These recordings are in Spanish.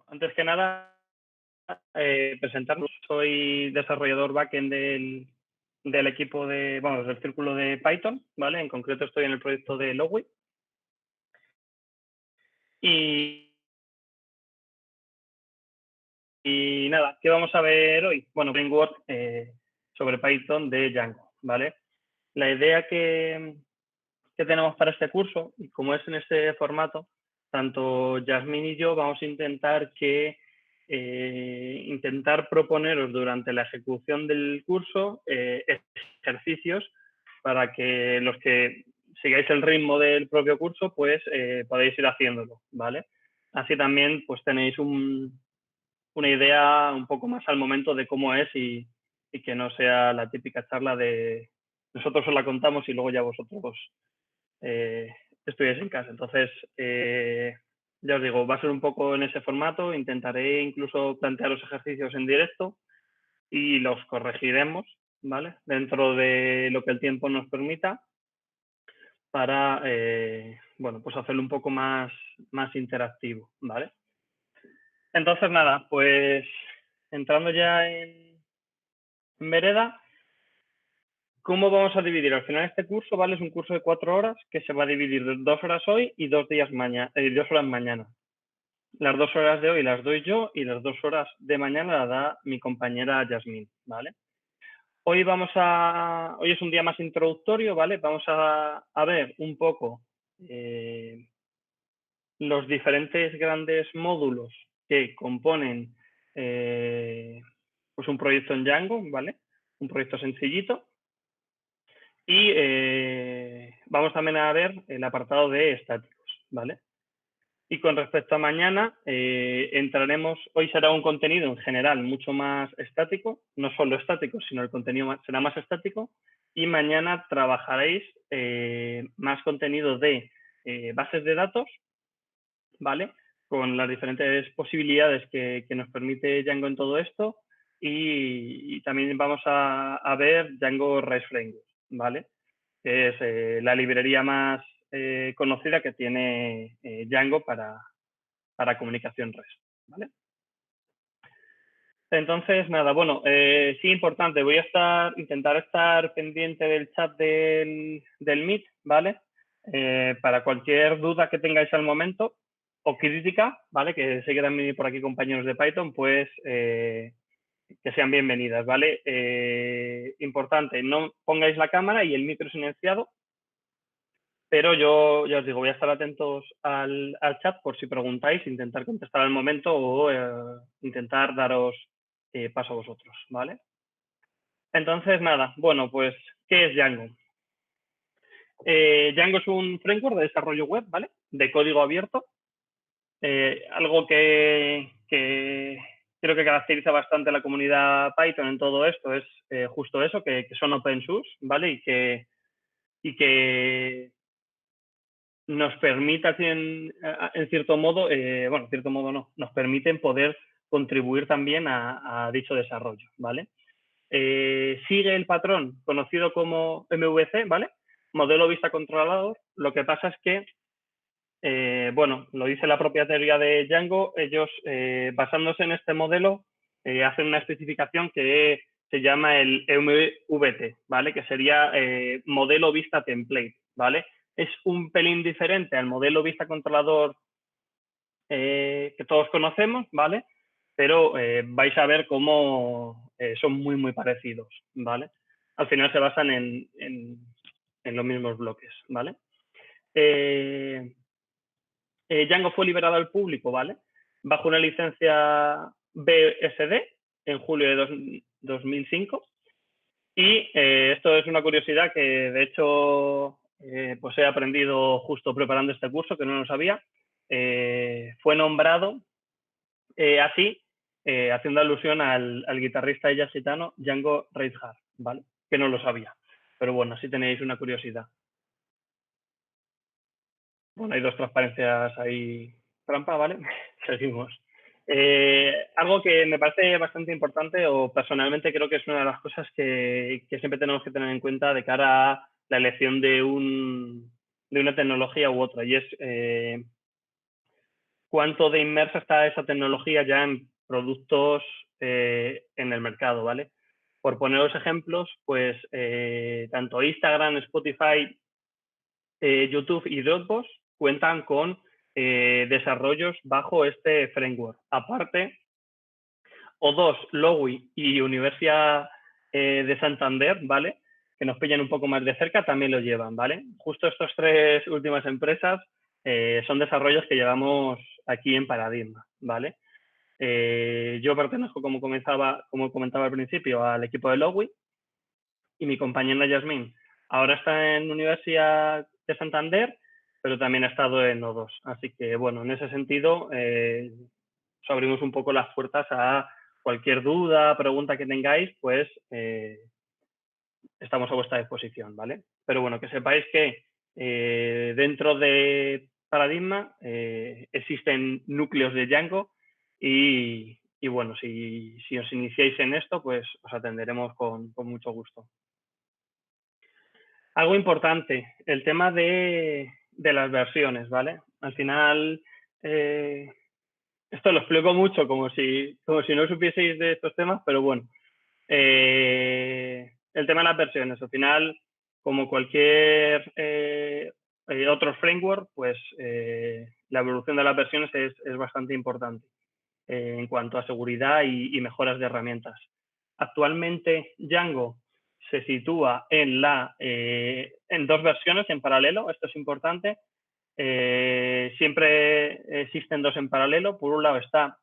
Bueno, antes que nada, presentarnos. Soy desarrollador backend del equipo del círculo de Python, ¿vale? En concreto estoy en el proyecto de Lowy. Y, y nada, ¿qué vamos a ver hoy? Bueno, framework sobre Python de Django, ¿vale? La idea que tenemos para este curso, y como es en este formato, tanto Yasmín y yo vamos a intentar proponeros durante la ejecución del curso ejercicios para que los que sigáis el ritmo del propio curso, pues podáis ir haciéndolo, ¿vale? Así también pues tenéis una idea un poco más al momento de cómo es y que no sea la típica charla de nosotros os la contamos y luego ya vosotros estudiáis en casa. Entonces, ya os digo, va a ser un poco en ese formato. Intentaré incluso plantear los ejercicios en directo y los corregiremos, ¿vale? Dentro de lo que el tiempo nos permita para, bueno, pues hacerlo un poco más interactivo, ¿vale? Entonces, nada, pues entrando ya en vereda, ¿cómo vamos a dividir? Al final este curso, ¿vale? Es un curso de 4 horas que se va a dividir de 2 horas hoy y 2 horas mañana. Las 2 horas de hoy las doy yo y las 2 horas de mañana las da mi compañera Yasmín, ¿vale? Hoy es un día más introductorio, ¿vale? Vamos a ver un poco los diferentes grandes módulos que componen pues un proyecto en Django, ¿vale? Un proyecto sencillito. Y vamos también a ver el apartado de estáticos, ¿vale? Y con respecto a mañana, entraremos, hoy será un contenido en general mucho más estático, no solo estático, sino el contenido será más estático. Y mañana trabajaréis más contenido de bases de datos, ¿vale? Con las diferentes posibilidades que nos permite Django en todo esto. Y también vamos a ver Django REST Framework, ¿vale? Que es la librería más conocida que tiene Django para comunicación REST, ¿vale? Entonces, nada, bueno, sí, importante, voy a intentar estar pendiente del chat del Meet, ¿vale? Para cualquier duda que tengáis al momento o crítica, ¿vale? Que sé que también por aquí compañeros de Python, pues que sean bienvenidas, ¿vale? Importante, no pongáis la cámara y el micro silenciado, pero yo ya os digo, voy a estar atentos al chat por si preguntáis, intentar contestar al momento o intentar daros paso a vosotros, ¿vale? Entonces, nada, bueno, pues, ¿qué es Django? Django es un framework de desarrollo web, ¿vale? De código abierto. Algo que creo que caracteriza bastante a la comunidad Python en todo esto es justo eso, que son open source, ¿vale? Y que nos permita en cierto modo, bueno, en cierto modo no, nos permiten poder contribuir también a dicho desarrollo, ¿vale? Sigue el patrón conocido como MVC, ¿vale? Modelo vista controlador. Lo que pasa es que, bueno, lo dice la propia teoría de Django, ellos, basándose en este modelo, hacen una especificación que se llama el MVT, ¿vale? Que sería modelo vista template, ¿vale? Es un pelín diferente al modelo vista controlador que todos conocemos, ¿vale? Pero vais a ver cómo son muy parecidos, ¿vale? Al final se basan en los mismos bloques, ¿vale? Django fue liberado al público, ¿vale? Bajo una licencia BSD en julio de 2005. Y esto es una curiosidad que, de hecho, pues he aprendido justo preparando este curso, que no lo sabía. Fue nombrado así, haciendo alusión al guitarrista y jazz gitano Django Reinhardt, ¿vale? Que no lo sabía. Pero bueno, así tenéis una curiosidad. Bueno, hay dos transparencias ahí trampa, ¿vale? Seguimos. Algo que me parece bastante importante o personalmente creo que es una de las cosas que siempre tenemos que tener en cuenta de cara a la elección de una tecnología u otra y es cuánto de inmersa está esa tecnología ya en productos en el mercado, ¿vale? Por poneros ejemplos, pues tanto Instagram, Spotify, YouTube y Dropbox cuentan con desarrollos bajo este framework. Aparte, O2, Lowy y Universidad de Santander, ¿vale? Que nos pillan un poco más de cerca, también lo llevan, ¿vale? Justo estas tres últimas empresas son desarrollos que llevamos aquí en Paradigma, ¿vale? Yo pertenezco, como comentaba al principio, al equipo de Lowy y mi compañera Yasmín ahora está en Universidad de Santander, pero también ha estado en O2. Así que, bueno, en ese sentido, os abrimos un poco las puertas a cualquier duda, pregunta que tengáis, pues estamos a vuestra disposición, ¿vale? Pero bueno, que sepáis que dentro de Paradigma existen núcleos de Django y bueno, si os iniciáis en esto, pues os atenderemos con mucho gusto. Algo importante, el tema de las versiones, ¿vale? Al final, esto lo explico mucho como si no supieseis de estos temas, pero bueno, el tema de las versiones, al final, como cualquier otro framework, pues la evolución de las versiones es bastante importante en cuanto a seguridad y mejoras de herramientas. Actualmente Django se sitúa en dos versiones en paralelo, esto es importante. Siempre existen dos en paralelo. Por un lado está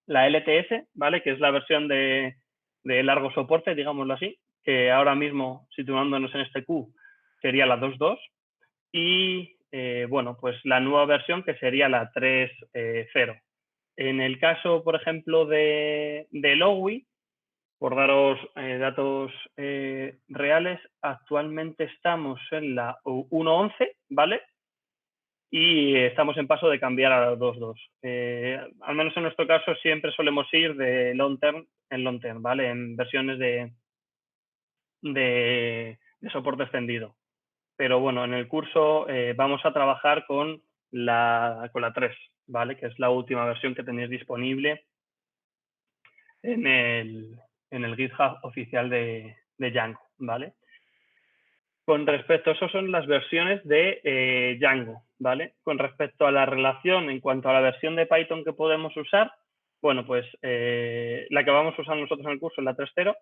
la LTS, ¿vale? Que es la versión de largo soporte, digámoslo así, que ahora mismo, situándonos en este Q, sería la 2.2. Y, bueno, pues la nueva versión que sería la 3.0. En el caso, por ejemplo, de Lowy, por daros datos reales, actualmente estamos en la 1.11, ¿vale? Y estamos en paso de cambiar a la 2.2. Al menos en nuestro caso siempre solemos ir de long term en long term, ¿vale? En versiones de soporte extendido. Pero bueno, en el curso vamos a trabajar con la 3, ¿vale? Que es la última versión que tenéis disponible en el GitHub oficial de Django, ¿vale? Con respecto, esas son las versiones de Django, ¿vale? Con respecto a la relación en cuanto a la versión de Python que podemos usar, bueno, pues la que vamos a usar nosotros en el curso es la 3.0,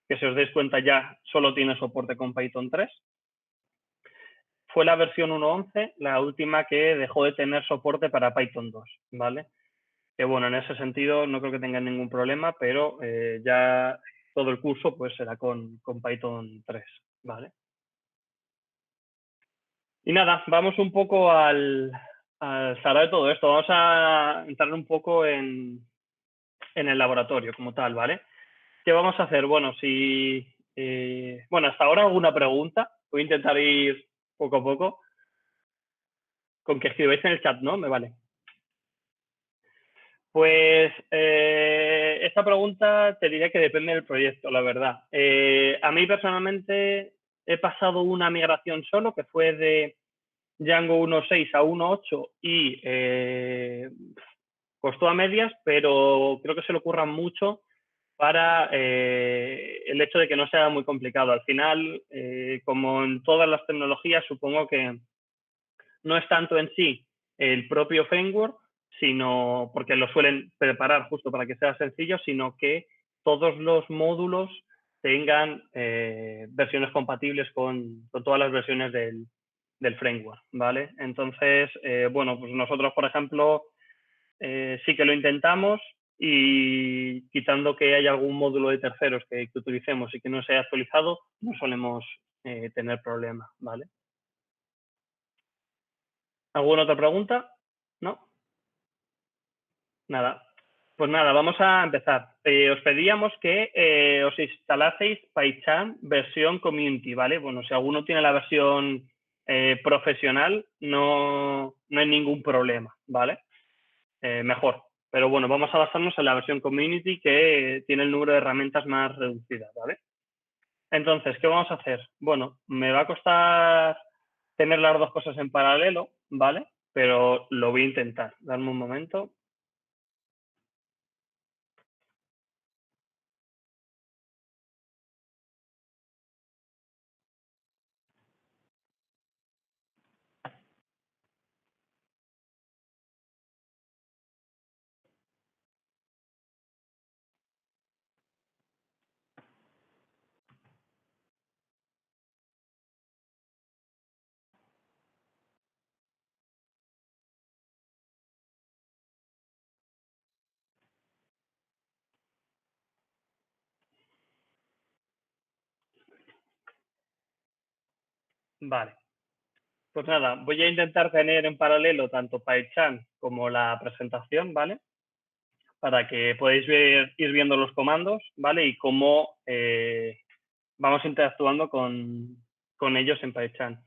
que si os dais cuenta ya solo tiene soporte con Python 3. Fue la versión 1.11 la última que dejó de tener soporte para Python 2, ¿vale? Que bueno, en ese sentido no creo que tengan ningún problema, pero ya todo el curso pues será con Python 3, ¿vale? Y nada, vamos un poco al saber de todo esto. Vamos a entrar un poco en el laboratorio como tal, ¿vale? ¿Qué vamos a hacer? Bueno, bueno, hasta ahora alguna pregunta. Voy a intentar ir poco a poco. Con que escribáis en el chat, ¿no? Me vale. Pues esta pregunta te diría que depende del proyecto, la verdad. A mí personalmente he pasado una migración solo, que fue de Django 1.6 a 1.8 y costó a medias, pero creo que se le ocurra mucho para el hecho de que no sea muy complicado. Al final, como en todas las tecnologías, supongo que no es tanto en sí el propio framework, sino porque lo suelen preparar justo para que sea sencillo, sino que todos los módulos tengan versiones compatibles con todas las versiones del framework, ¿vale? Entonces, bueno, pues nosotros, por ejemplo, sí que lo intentamos y quitando que haya algún módulo de terceros que utilicemos y que no se haya actualizado, no solemos tener problemas, ¿vale? ¿Alguna otra pregunta? ¿No? Nada. Pues nada, vamos a empezar. Os pedíamos que os instalaseis PyCharm versión community, ¿vale? Bueno, si alguno tiene la versión profesional, no hay ningún problema, ¿vale? Mejor. Pero bueno, vamos a basarnos en la versión community que tiene el número de herramientas más reducidas, ¿vale? Entonces, ¿qué vamos a hacer? Bueno, me va a costar tener las dos cosas en paralelo, ¿vale? pero lo voy a intentar. Dame un momento. Vale. Pues nada, voy a intentar tener en paralelo tanto PyCharm como la presentación, ¿vale? Para que podáis ir viendo los comandos, ¿vale? Y cómo vamos interactuando con ellos en PyCharm.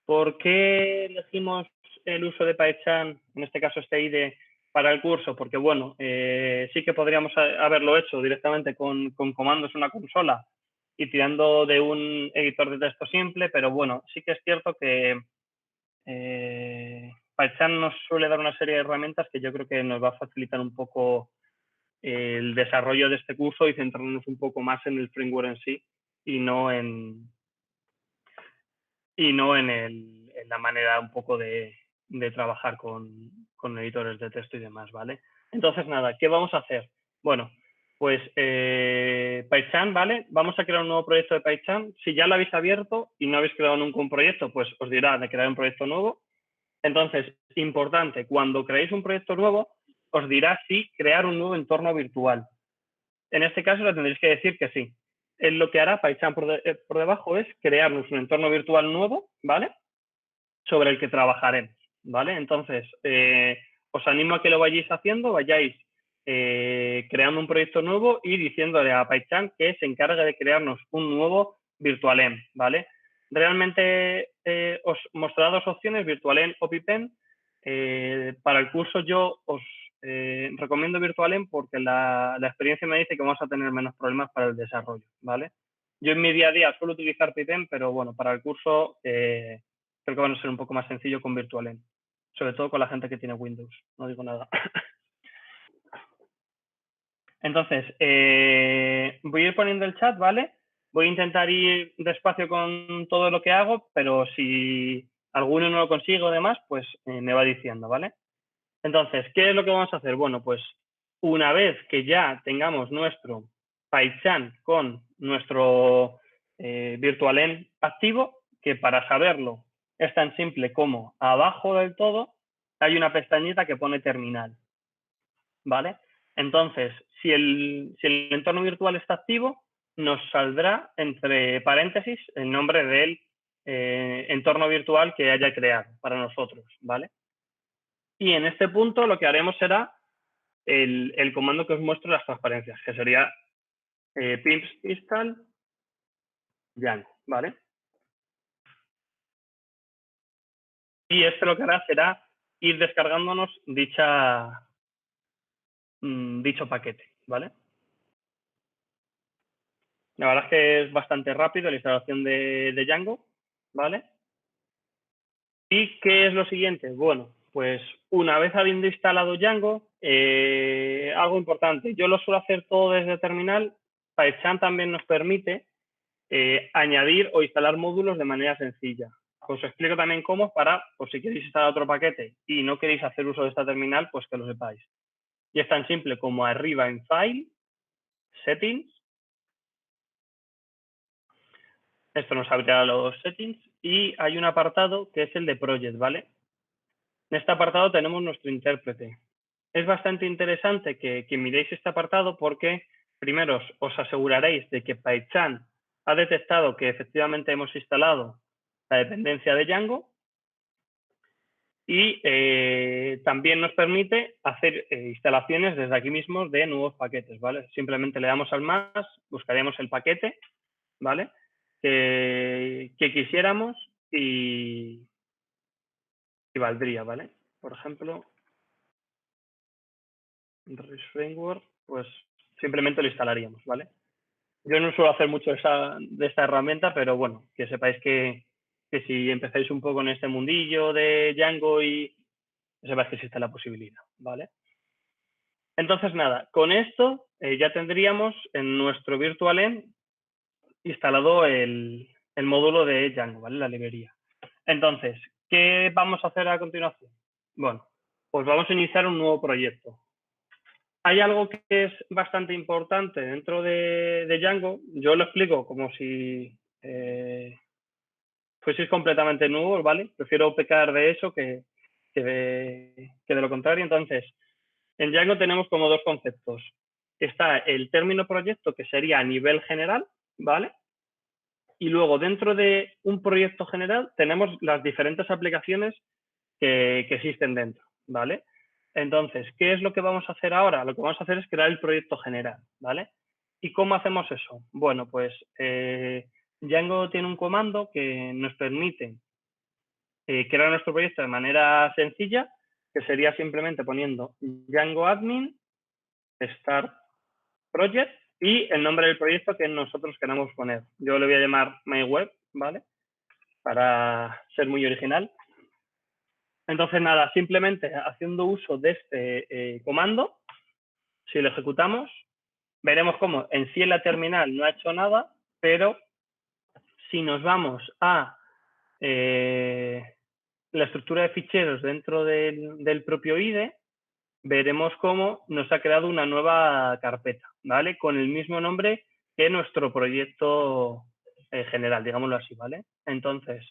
¿Por qué elegimos el uso de PyCharm, en este caso este IDE, para el curso? Porque, bueno, sí que podríamos haberlo hecho directamente con comandos en una consola y tirando de un editor de texto simple, pero bueno, sí que es cierto que PyCharm nos suele dar una serie de herramientas que yo creo que nos va a facilitar un poco el desarrollo de este curso y centrarnos un poco más en el framework en sí y no en la manera un poco de trabajar con editores de texto y demás, ¿vale? Entonces, nada, ¿qué vamos a hacer? Bueno, pues PyCharm, ¿vale? Vamos a crear un nuevo proyecto de PyCharm. Si ya lo habéis abierto y no habéis creado nunca un proyecto, pues os dirá de crear un proyecto nuevo. Entonces, importante, cuando creéis un proyecto nuevo, os dirá si crear un nuevo entorno virtual. En este caso le tendréis que decir que sí. Lo que hará PyCharm por debajo es crearnos un entorno virtual nuevo, ¿vale? Sobre el que trabajaremos, ¿vale? Entonces, os animo a que lo vayáis haciendo, vayáis creando un proyecto nuevo y diciéndole a PyCharm que se encargue de crearnos un nuevo virtualenv, ¿vale? Realmente os mostraré dos opciones, virtualenv o pipenv. Para el curso yo os recomiendo virtualenv porque la experiencia me dice que vamos a tener menos problemas para el desarrollo, ¿vale? Yo en mi día a día suelo utilizar pipenv, pero bueno, para el curso creo que van a ser un poco más sencillo con virtualenv, sobre todo con la gente que tiene Windows, no digo nada. Entonces, voy a ir poniendo el chat, ¿vale? Voy a intentar ir despacio con todo lo que hago, pero si alguno no lo consigo o demás, pues me va diciendo, ¿vale? Entonces, ¿qué es lo que vamos a hacer? Bueno, pues una vez que ya tengamos nuestro PyCharm con nuestro virtualenv activo, que para saberlo es tan simple como abajo del todo hay una pestañita que pone terminal, ¿vale? Entonces, si el entorno virtual está activo, nos saldrá entre paréntesis el nombre del entorno virtual que haya creado para nosotros, ¿vale? Y en este punto lo que haremos será el comando que os muestro las transparencias, que sería pimps install Django, ¿vale? Y esto lo que hará será ir descargándonos dicho paquete, ¿vale? La verdad es que es bastante rápido la instalación de Django, ¿vale? ¿Y qué es lo siguiente? Bueno, pues una vez habiendo instalado Django, algo importante, yo lo suelo hacer todo desde terminal. PyCharm también nos permite añadir o instalar módulos de manera sencilla. Os explico también cómo para, por si queréis instalar otro paquete y no queréis hacer uso de esta terminal, pues que lo sepáis. Y es tan simple como arriba en File, Settings. Esto nos abrirá los settings y hay un apartado que es el de Project, ¿vale? En este apartado tenemos nuestro intérprete. Es bastante interesante que miréis este apartado porque primero os aseguraréis de que PyCharm ha detectado que efectivamente hemos instalado la dependencia de Django y también nos permite hacer instalaciones desde aquí mismo de nuevos paquetes, ¿vale? Simplemente le damos al más, buscaríamos el paquete, ¿vale? Que quisiéramos y valdría, ¿vale? Por ejemplo, Rails Framework, pues simplemente lo instalaríamos, ¿vale? Yo no suelo hacer mucho de esta herramienta, pero bueno, que sepáis que si empezáis un poco en este mundillo de Django y sepas que existe la posibilidad, ¿vale? Entonces, nada, con esto ya tendríamos en nuestro virtualenv instalado el módulo de Django, ¿vale? La librería. Entonces, ¿qué vamos a hacer a continuación? Bueno, pues vamos a iniciar un nuevo proyecto. Hay algo que es bastante importante dentro de Django. Yo lo explico como si fueseis completamente nuevos, ¿vale? Prefiero pecar de eso que de lo contrario. Entonces, en Django tenemos como dos conceptos. Está el término proyecto, que sería a nivel general, ¿vale? Y luego, dentro de un proyecto general, tenemos las diferentes aplicaciones que existen dentro, ¿vale? Entonces, ¿qué es lo que vamos a hacer ahora? Lo que vamos a hacer es crear el proyecto general, ¿vale? ¿Y cómo hacemos eso? Bueno, pues Django tiene un comando que nos permite crear nuestro proyecto de manera sencilla, que sería simplemente poniendo Django admin, start project y el nombre del proyecto que nosotros queramos poner. Yo le voy a llamar myweb, ¿vale? Para ser muy original. Entonces, nada, simplemente haciendo uso de este comando, si lo ejecutamos, veremos cómo en sí en la terminal no ha hecho nada, pero si nos vamos a la estructura de ficheros dentro del propio IDE, veremos cómo nos ha creado una nueva carpeta, ¿vale? Con el mismo nombre que nuestro proyecto general, digámoslo así, ¿vale? Entonces,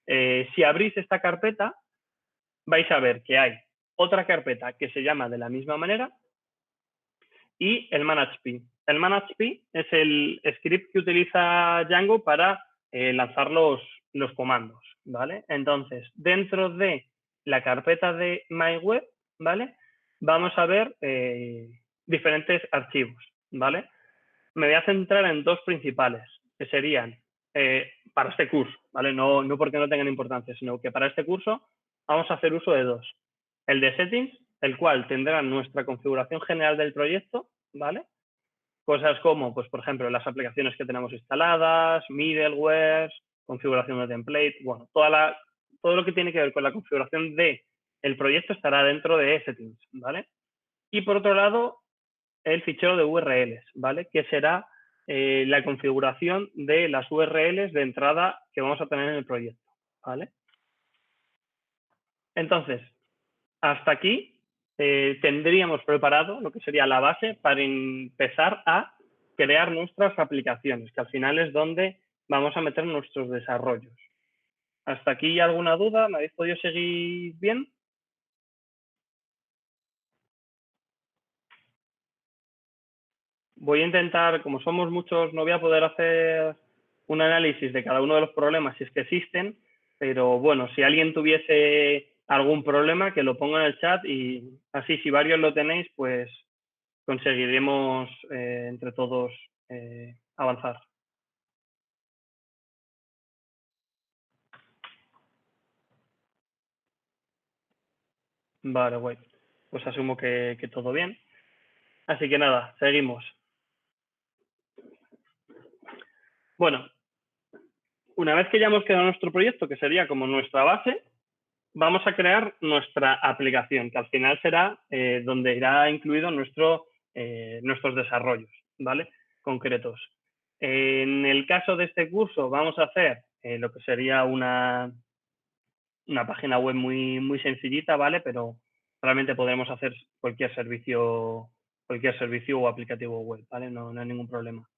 si abrís esta carpeta, vais a ver que hay otra carpeta que se llama de la misma manera y el manage.py. El manage.py es el script que utiliza Django para lanzar los comandos, ¿vale? Entonces, dentro de la carpeta de myweb, ¿vale? Vamos a ver diferentes archivos, ¿vale? Me voy a centrar en dos principales, que serían para este curso, ¿vale? No porque no tengan importancia, sino que para este curso vamos a hacer uso de dos. El de settings, el cual tendrá nuestra configuración general del proyecto, ¿vale? Cosas como, pues, por ejemplo, las aplicaciones que tenemos instaladas, middleware, configuración de template, bueno, todo lo que tiene que ver con la configuración del proyecto estará dentro de settings, ¿vale? Y por otro lado, el fichero de URLs, ¿vale? Que será la configuración de las URLs de entrada que vamos a tener en el proyecto, ¿vale? Entonces, hasta aquí tendríamos preparado lo que sería la base para empezar a crear nuestras aplicaciones, que al final es donde vamos a meter nuestros desarrollos. ¿Hasta aquí alguna duda? ¿Me habéis podido seguir bien? Voy a intentar, como somos muchos, no voy a poder hacer un análisis de cada uno de los problemas si es que existen, pero bueno, si alguien tuviese algún problema, que lo ponga en el chat y así, si varios lo tenéis, pues conseguiremos entre todos avanzar. Vale, guay. Pues asumo que todo bien. Así que nada, seguimos. Bueno, una vez que ya hemos creado nuestro proyecto, que sería como nuestra base, vamos a crear nuestra aplicación, que al final será donde irá incluido nuestros desarrollos, ¿vale? Concretos. En el caso de este curso vamos a hacer lo que sería una página web muy sencillita, ¿vale? Pero realmente podremos hacer cualquier servicio o aplicativo web, ¿vale? No hay ningún problema.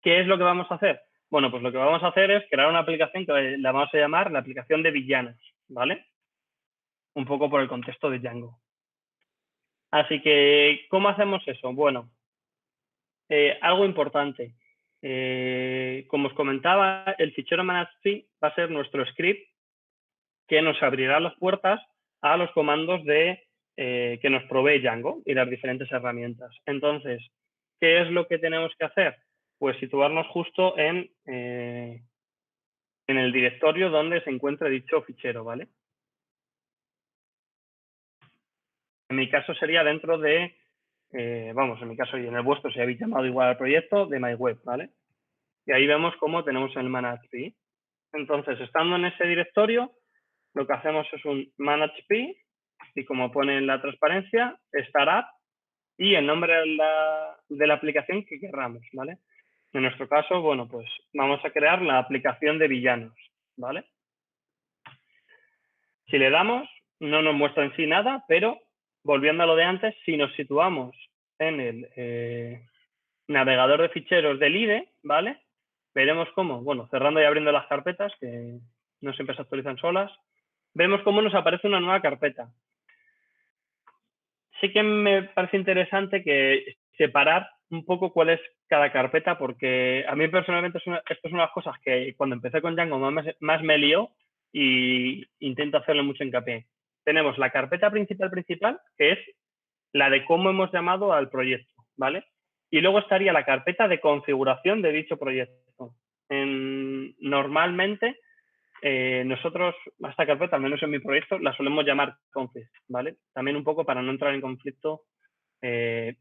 ¿Qué es lo que vamos a hacer? Bueno, pues lo que vamos a hacer es crear una aplicación que la vamos a llamar la aplicación de villanos, ¿vale? Un poco por el contexto de Django. Así que, ¿cómo hacemos eso? Bueno, algo importante. Como os comentaba, el fichero manage.py va a ser nuestro script que nos abrirá las puertas a los comandos que nos provee Django y las diferentes herramientas. Entonces, ¿qué es lo que tenemos que hacer? Pues situarnos justo en el directorio donde se encuentra dicho fichero, ¿vale? En mi caso sería dentro de, en mi caso y en el vuestro, si habéis llamado igual al proyecto, de myweb, ¿vale? Y ahí vemos cómo tenemos el manage.py. Entonces, estando en ese directorio, lo que hacemos es un manage.py y como pone en la transparencia, Startup y el nombre de la aplicación que querramos, ¿vale? En nuestro caso, bueno, pues vamos a crear la aplicación de villanos, ¿vale? Si le damos, no nos muestra en sí nada, pero volviendo a lo de antes, si nos situamos en el navegador de ficheros del IDE, ¿vale? Veremos cómo, bueno, cerrando y abriendo las carpetas, que no siempre se actualizan solas, vemos cómo nos aparece una nueva carpeta. Sí que me parece interesante que separar un poco cuál es cada carpeta, porque a mí personalmente esto es una de las cosas que cuando empecé con Django más me lió y intento hacerle mucho hincapié. Tenemos la carpeta principal, que es la de cómo hemos llamado al proyecto, ¿vale? Y luego estaría la carpeta de configuración de dicho proyecto. Normalmente, nosotros a esta carpeta, al menos en mi proyecto, la solemos llamar config, ¿vale? También un poco para no entrar en conflicto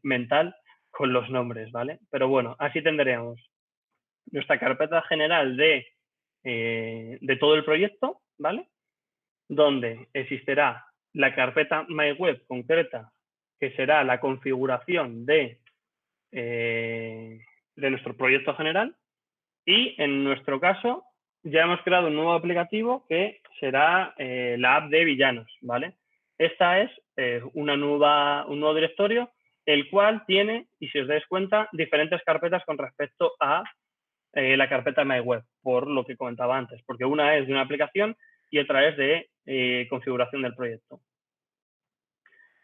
mental con los nombres, ¿vale? Pero bueno, así tendríamos nuestra carpeta general de todo el proyecto, ¿vale? Donde existirá la carpeta MyWeb concreta, que será la configuración de nuestro proyecto general. Y en nuestro caso, ya hemos creado un nuevo aplicativo que será la app de villanos, ¿vale? Esta es un nuevo directorio, el cual tiene, y si os dais cuenta, diferentes carpetas con respecto a la carpeta MyWeb, por lo que comentaba antes, porque una es de una aplicación y otra es de configuración del proyecto.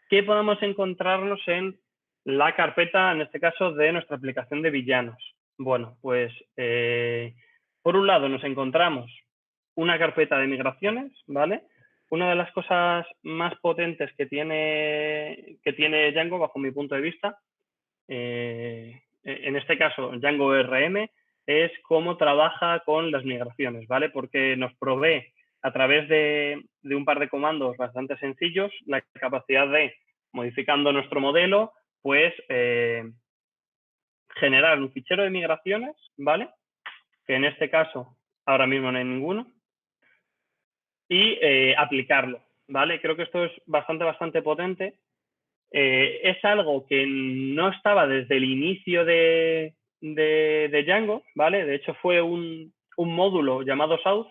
¿Qué podemos encontrarnos en la carpeta, en este caso, de nuestra aplicación de villanos? Bueno, pues por un lado nos encontramos una carpeta de migraciones, ¿vale? Una de las cosas más potentes que tiene Django, bajo mi punto de vista, en este caso Django RM, es cómo trabaja con las migraciones, ¿vale? Porque nos provee a través de un par de comandos bastante sencillos la capacidad de, modificando nuestro modelo, pues generar un fichero de migraciones, ¿vale? Que en este caso ahora mismo no hay ninguno, y aplicarlo, ¿vale? Creo que esto es bastante potente. Es algo que no estaba desde el inicio de Django, ¿vale? De hecho, fue un módulo llamado South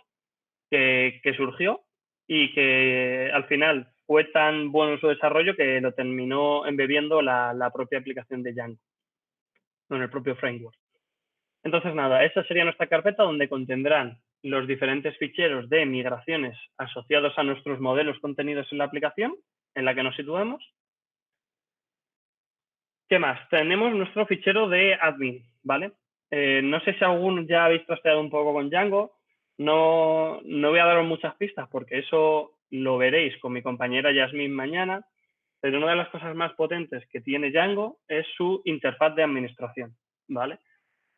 que surgió y que al final fue tan bueno su desarrollo que lo terminó embebiendo la propia aplicación de Django, en el propio framework. Entonces, nada, esa sería nuestra carpeta donde contendrán los diferentes ficheros de migraciones asociados a nuestros modelos contenidos en la aplicación en la que nos situemos. ¿Qué más? Tenemos nuestro fichero de admin, ¿vale? No sé si alguno ya habéis trasteado un poco con Django. No voy a daros muchas pistas porque eso lo veréis con mi compañera Yasmin mañana. Pero una de las cosas más potentes que tiene Django es su interfaz de administración, ¿vale?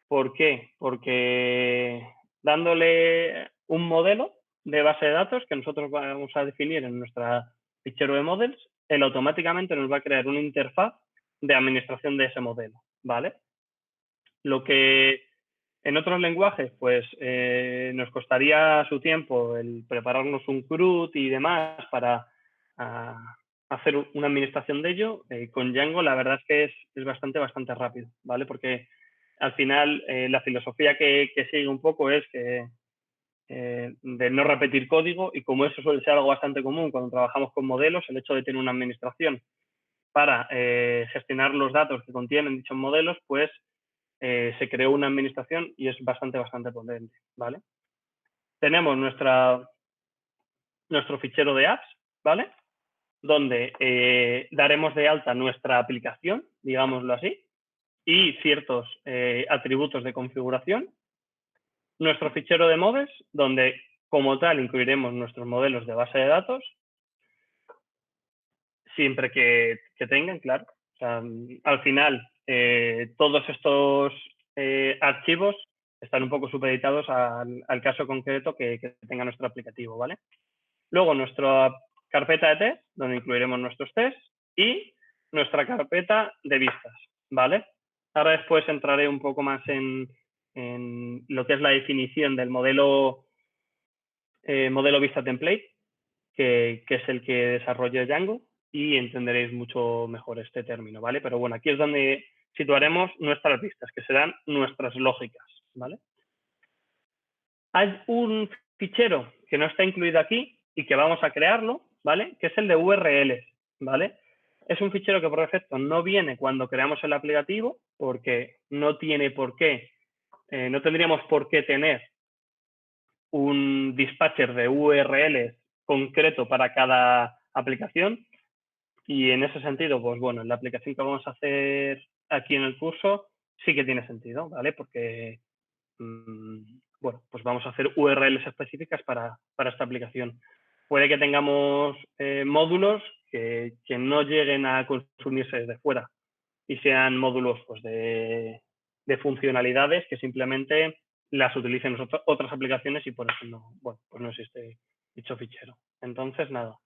¿Por qué? Porque dándole un modelo de base de datos que nosotros vamos a definir en nuestro fichero de models, él automáticamente nos va a crear una interfaz de administración de ese modelo, ¿vale? Lo que en otros lenguajes, pues nos costaría su tiempo el prepararnos un CRUD y demás para hacer una administración de ello. Con Django la verdad es que es bastante rápido, ¿vale? Porque al final la filosofía que sigue un poco es que de no repetir código, y como eso suele ser algo bastante común cuando trabajamos con modelos, el hecho de tener una administración para gestionar los datos que contienen dichos modelos, pues se creó una administración y es bastante potente, ¿vale? Tenemos nuestro fichero de apps, ¿vale? Donde daremos de alta nuestra aplicación, digámoslo así, y ciertos atributos de configuración. Nuestro fichero de models, donde como tal incluiremos nuestros modelos de base de datos, siempre que tengan, claro. O sea, al final, todos estos archivos están un poco supeditados al caso concreto que tenga nuestro aplicativo, ¿vale? Luego, nuestra carpeta de test, donde incluiremos nuestros tests, y nuestra carpeta de vistas, ¿vale? Ahora después entraré un poco más en lo que es la definición del modelo vista template, que es el que desarrolla Django, y entenderéis mucho mejor este término, ¿vale? Pero bueno, aquí es donde situaremos nuestras vistas, que serán nuestras lógicas, ¿vale? Hay un fichero que no está incluido aquí y que vamos a crearlo, ¿vale? Que es el de URLs, ¿vale? Es un fichero que por defecto no viene cuando creamos el aplicativo porque no tiene por qué, no tendríamos por qué tener un dispatcher de URLs concreto para cada aplicación y en ese sentido, pues bueno, en la aplicación que vamos a hacer aquí en el curso sí que tiene sentido, ¿vale? Porque bueno, pues vamos a hacer URLs específicas para esta aplicación. Puede que tengamos módulos que no lleguen a consumirse desde fuera y sean módulos pues, de funcionalidades que simplemente las utilicen otras aplicaciones y por eso no, bueno, pues no existe dicho fichero. Entonces, nada,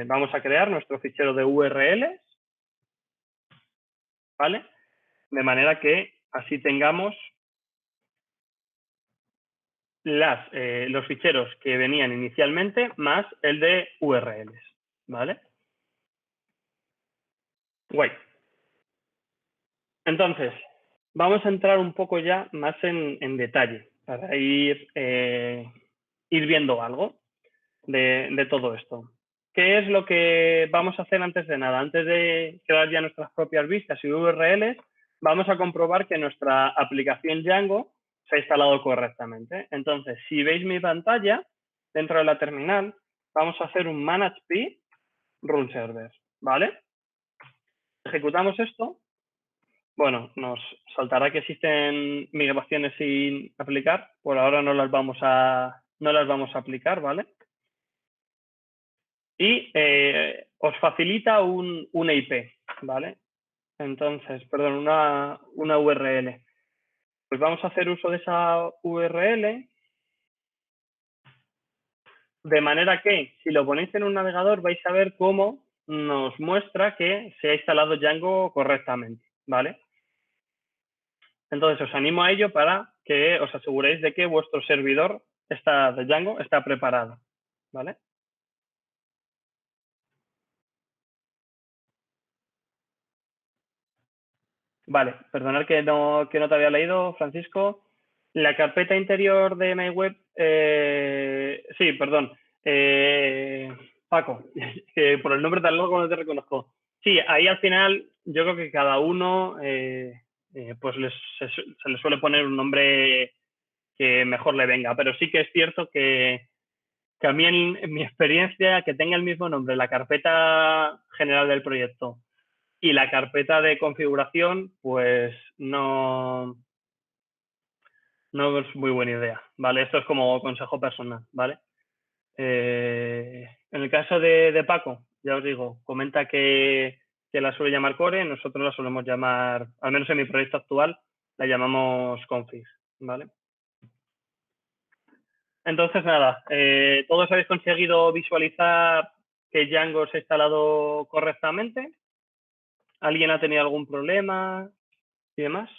vamos a crear nuestro fichero de URLs, ¿vale? De manera que así tengamos los ficheros que venían inicialmente más el de URLs, ¿vale? Guay. Entonces, vamos a entrar un poco ya más en detalle para ir viendo algo de todo esto. ¿Qué es lo que vamos a hacer antes de nada? Antes de crear ya nuestras propias vistas y URLs, vamos a comprobar que nuestra aplicación Django se ha instalado correctamente. Entonces, si veis mi pantalla, dentro de la terminal, vamos a hacer un manage p run server, ¿vale? Ejecutamos esto. Bueno, nos saltará que existen migraciones sin aplicar. Por ahora no las vamos a aplicar, ¿vale? Y os facilita una IP, ¿vale? Entonces, perdón, una URL. Pues vamos a hacer uso de esa URL de manera que si lo ponéis en un navegador vais a ver cómo nos muestra que se ha instalado Django correctamente, ¿vale? Entonces os animo a ello para que os aseguréis de que vuestro servidor de Django está preparado, ¿vale? Vale, perdonad que no te había leído, Francisco. La carpeta interior de MyWeb, sí, perdón, Paco, que por el nombre tan largo no te reconozco. Sí, ahí al final yo creo que cada uno pues se le suele poner un nombre que mejor le venga, pero sí que es cierto que a mí en mi experiencia que tenga el mismo nombre la carpeta general del proyecto y la carpeta de configuración, pues no es muy buena idea, ¿vale? Esto es como consejo personal, ¿vale? En el caso de Paco, ya os digo, comenta que la suele llamar core, nosotros la solemos llamar, al menos en mi proyecto actual, la llamamos config, ¿vale? Entonces, nada, ¿todos habéis conseguido visualizar que Django se ha instalado correctamente? ¿Alguien ha tenido algún problema y demás?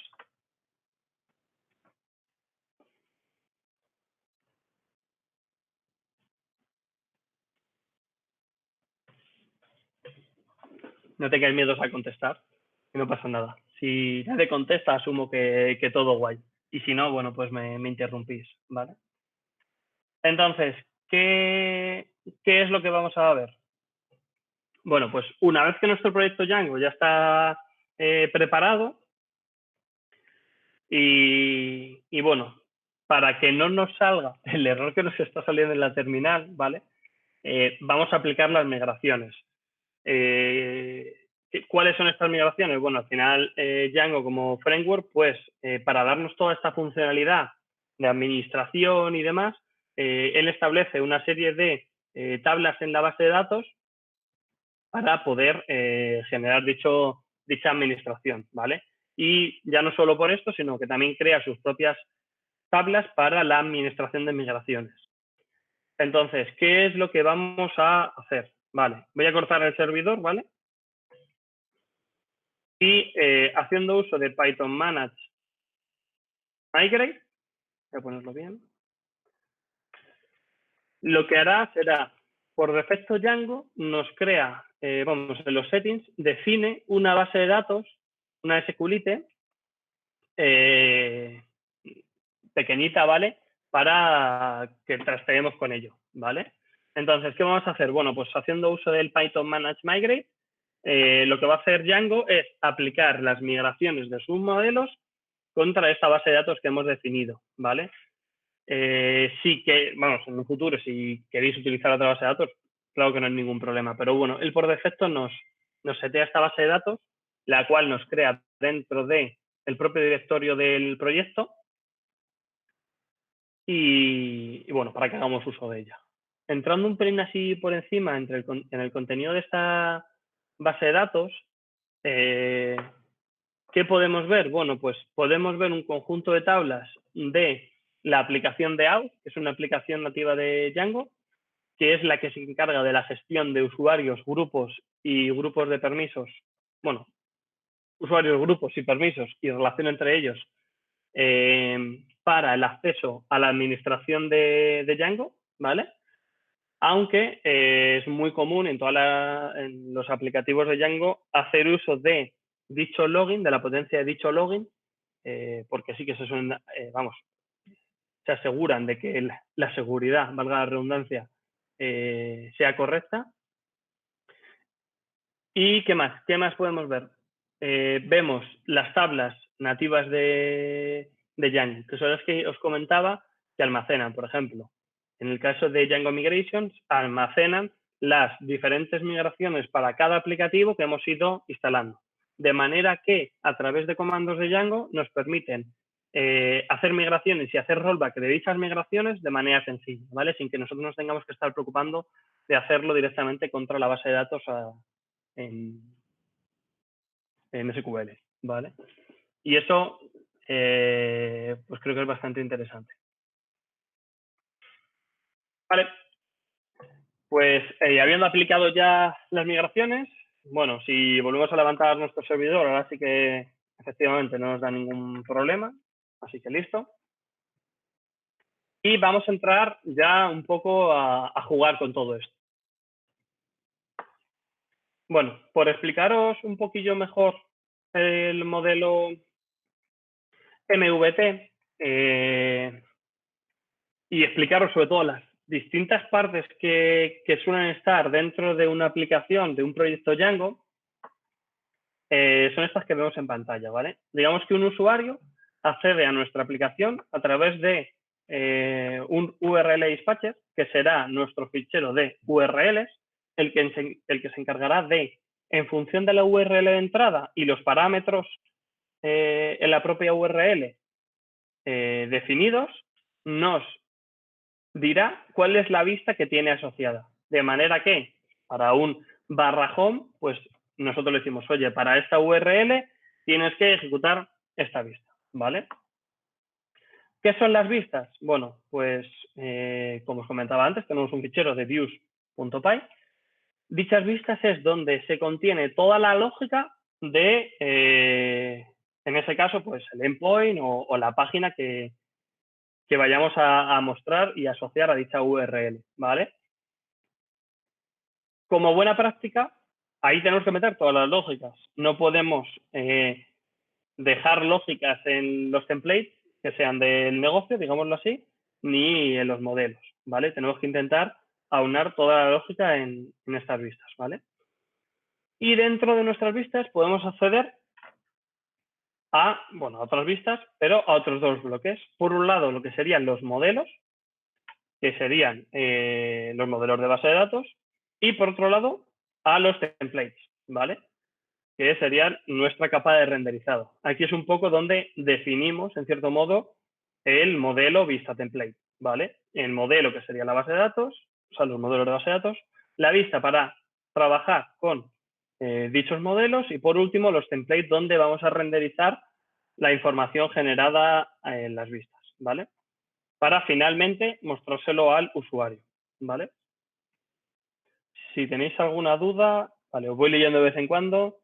No tengáis miedos a contestar, que no pasa nada. Si nadie contesta, asumo que todo guay. Y si no, bueno, pues me interrumpís, ¿vale? Entonces, ¿qué es lo que vamos a ver? Bueno, pues una vez que nuestro proyecto Django ya está preparado y bueno, para que no nos salga el error que nos está saliendo en la terminal, ¿vale? Vamos a aplicar las migraciones. ¿Cuáles son estas migraciones? Bueno, al final Django como framework, pues para darnos toda esta funcionalidad de administración y demás, él establece una serie de tablas en la base de datos para poder generar dicha administración, ¿vale? Y ya no solo por esto, sino que también crea sus propias tablas para la administración de migraciones. Entonces, ¿qué es lo que vamos a hacer? Vale, voy a cortar el servidor, ¿vale? Y haciendo uso de Python Manage Migrate, voy a ponerlo bien, lo que hará será por defecto Django nos crea, vamos, en los settings, define una base de datos, una SQLite, pequeñita, ¿vale? Para que trasteemos con ello, ¿vale? Entonces, ¿qué vamos a hacer? Bueno, pues haciendo uso del Python Manage Migrate, lo que va a hacer Django es aplicar las migraciones de sus modelos contra esta base de datos que hemos definido, ¿vale? Sí que, vamos, en un futuro, si queréis utilizar otra base de datos, claro que no hay ningún problema, pero bueno, él por defecto nos setea esta base de datos, la cual nos crea dentro del propio directorio del proyecto y bueno, para que hagamos uso de ella. Entrando un pelín así por encima en el contenido de esta base de datos, ¿qué podemos ver? Bueno, pues podemos ver un conjunto de tablas de la aplicación de Out, que es una aplicación nativa de Django, que es la que se encarga de la gestión de usuarios, grupos y grupos de permisos. Bueno, usuarios, grupos y permisos y relación entre ellos para el acceso a la administración de Django, ¿vale? Aunque es muy común en los aplicativos de Django hacer uso de dicho login, de la potencia de dicho login, porque sí que se suelen, vamos, se aseguran de que la seguridad, valga la redundancia, sea correcta. ¿Y qué más? ¿Qué más podemos ver? Vemos las tablas nativas de Django, que son las que os comentaba que almacenan, por ejemplo. En el caso de Django Migrations, almacenan las diferentes migraciones para cada aplicativo que hemos ido instalando. De manera que a través de comandos de Django nos permiten hacer migraciones y hacer rollback de dichas migraciones de manera sencilla, ¿vale? Sin que nosotros nos tengamos que estar preocupando de hacerlo directamente contra la base de datos en SQL, ¿vale? Y eso, pues creo que es bastante interesante. Vale, pues habiendo aplicado ya las migraciones, bueno, si volvemos a levantar nuestro servidor, ahora sí que efectivamente no nos da ningún problema, así que listo. Y vamos a entrar ya un poco a jugar con todo esto. Bueno, por explicaros un poquillo mejor el modelo MVT y explicaros sobre todo las distintas partes que suelen estar dentro de una aplicación, de un proyecto Django, son estas que vemos en pantalla, ¿vale? Digamos que un usuario accede a nuestra aplicación a través de un URL dispatcher, que será nuestro fichero de URLs, el que se encargará de, en función de la URL de entrada y los parámetros en la propia URL definidos, nos dirá cuál es la vista que tiene asociada. De manera que para un /home, pues nosotros le decimos, oye, para esta URL tienes que ejecutar esta vista, ¿vale? ¿Qué son las vistas? Bueno, pues como os comentaba antes, tenemos un fichero de views.py. Dichas vistas es donde se contiene toda la lógica de, en ese caso, pues el endpoint o la página que vayamos a mostrar y asociar a dicha URL, ¿vale? Como buena práctica, ahí tenemos que meter todas las lógicas. No podemos dejar lógicas en los templates que sean del negocio, digámoslo así, ni en los modelos, ¿vale? Tenemos que intentar aunar toda la lógica en estas vistas, ¿vale? Y dentro de nuestras vistas podemos acceder a, bueno, a otras vistas, pero a otros dos bloques. Por un lado, lo que serían los modelos, que serían los modelos de base de datos, y por otro lado, a los templates, ¿vale? Que serían nuestra capa de renderizado. Aquí es un poco donde definimos, en cierto modo, el modelo vista template, ¿vale? El modelo, que sería la base de datos, o sea, los modelos de base de datos, la vista para trabajar con dichos modelos y, por último, los templates donde vamos a renderizar la información generada en las vistas, ¿vale? Para finalmente mostrárselo al usuario, ¿vale? Si tenéis alguna duda, vale, os voy leyendo de vez en cuando.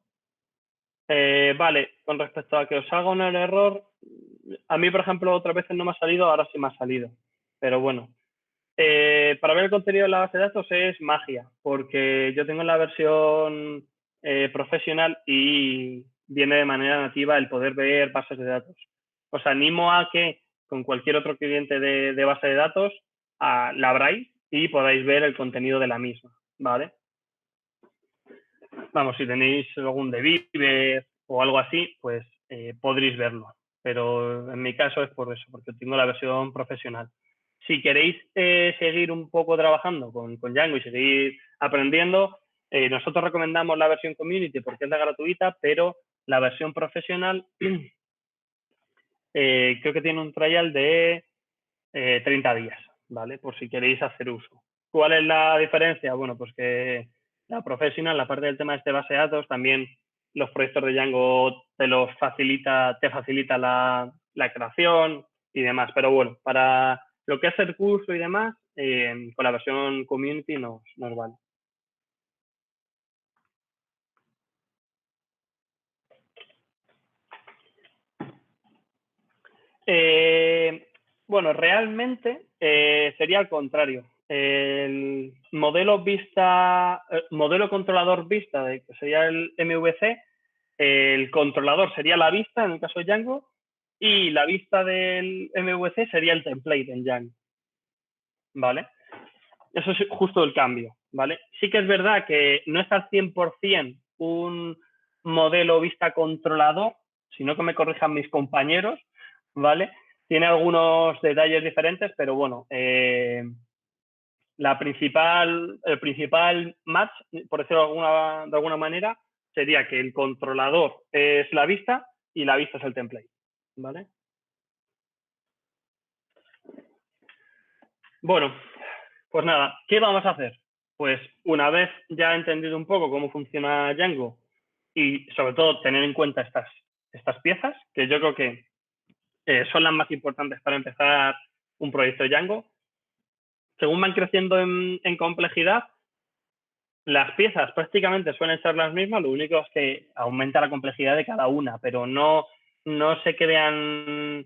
Vale, con respecto a que os haga un error, a mí, por ejemplo, otras veces no me ha salido, ahora sí me ha salido. Pero bueno, Para ver el contenido de la base de datos es magia, porque yo tengo la versión profesional y viene de manera nativa el poder ver bases de datos. Os animo a que con cualquier otro cliente de base de datos la abráis y podáis ver el contenido de la misma, ¿vale? Vamos, si tenéis algún de Viver o algo así, pues podréis verlo. Pero en mi caso es por eso, porque tengo la versión profesional. Si queréis seguir un poco trabajando con Django y seguir aprendiendo, nosotros recomendamos la versión Community porque es la gratuita, pero la versión profesional creo que tiene un trial de 30 días, ¿vale? Por si queréis hacer uso. ¿Cuál es la diferencia? Bueno, pues que la profesional, la parte del tema de este base de datos, también los proyectos de Django te facilita la creación y demás. Pero bueno, para lo que es el curso y demás, con la versión community nos vale. Bueno, realmente sería al contrario. El modelo modelo controlador vista, que sería el MVC, el controlador sería la vista en el caso de Django y la vista del MVC sería el template en Django, ¿vale? Eso es justo el cambio, ¿vale? Sí que es verdad que no es al 100% un modelo vista controlador, sino que me corrijan mis compañeros, ¿vale? Tiene algunos detalles diferentes, pero bueno, el principal match, por decirlo de alguna manera, sería que el controlador es la vista y la vista es el template, ¿vale? Bueno, pues nada, ¿qué vamos a hacer? Pues una vez ya entendido un poco cómo funciona Django y sobre todo tener en cuenta estas piezas, que yo creo que son las más importantes para empezar un proyecto de Django, según van creciendo en complejidad, las piezas prácticamente suelen ser las mismas, lo único es que aumenta la complejidad de cada una, pero no se crean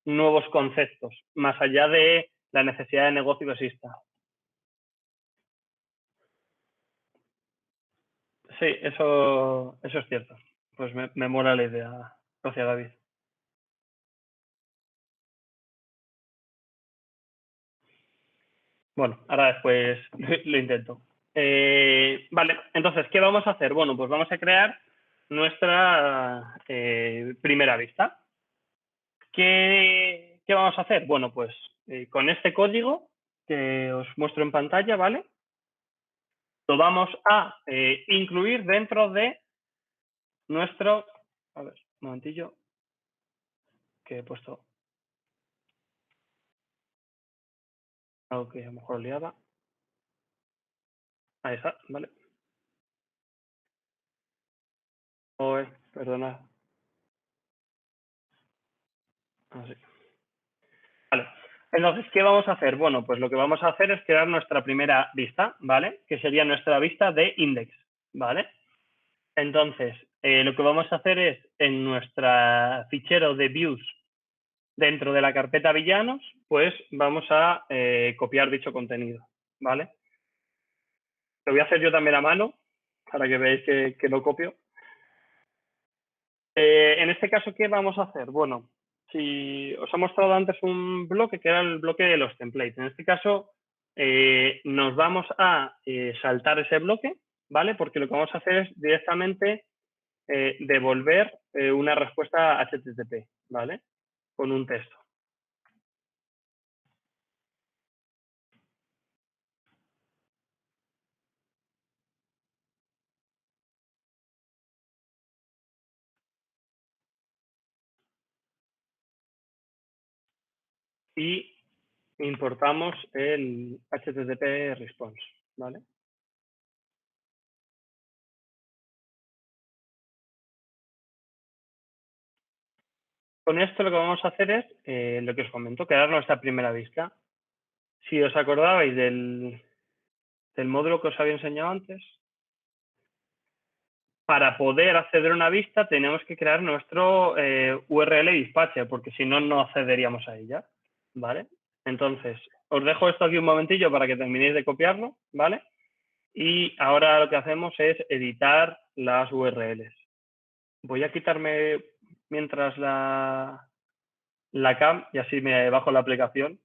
nuevos conceptos, más allá de la necesidad de negocio que exista. Sí, eso es cierto. Pues me mola la idea, gracias David. Bueno, ahora después lo intento. Vale, entonces, ¿qué vamos a hacer? Bueno, pues vamos a crear nuestra primera vista. ¿Qué vamos a hacer? Bueno, pues con este código que os muestro en pantalla, ¿vale? Lo vamos a incluir dentro de nuestro... A ver, un momentillo, que he puesto algo que a lo mejor liaba. Ahí está, ¿vale? Oye, perdona. Así. Vale. Entonces, ¿qué vamos a hacer? Bueno, pues lo que vamos a hacer es crear nuestra primera vista, ¿vale? Que sería nuestra vista de index, ¿vale? Entonces, lo que vamos a hacer es en nuestra fichero de views dentro de la carpeta villanos, pues vamos a copiar dicho contenido, ¿vale? Lo voy a hacer yo también a mano para que veáis que lo copio. En este caso, ¿qué vamos a hacer? Bueno, si os he mostrado antes un bloque que era el bloque de los templates. En este caso, nos vamos a saltar ese bloque, ¿vale? Porque lo que vamos a hacer es directamente devolver una respuesta HTTP, ¿vale? Con un texto. Y importamos el HTTP response, ¿vale? Con esto lo que vamos a hacer es, lo que os comento, crear nuestra primera vista. Si os acordabais del módulo que os había enseñado antes, para poder acceder a una vista tenemos que crear nuestro URL dispatcher, porque si no, no accederíamos a ella, ¿vale? Entonces, os dejo esto aquí un momentillo para que terminéis de copiarlo, ¿vale? Y ahora lo que hacemos es editar las URLs. Voy a quitarme mientras la cam y así me bajo la aplicación.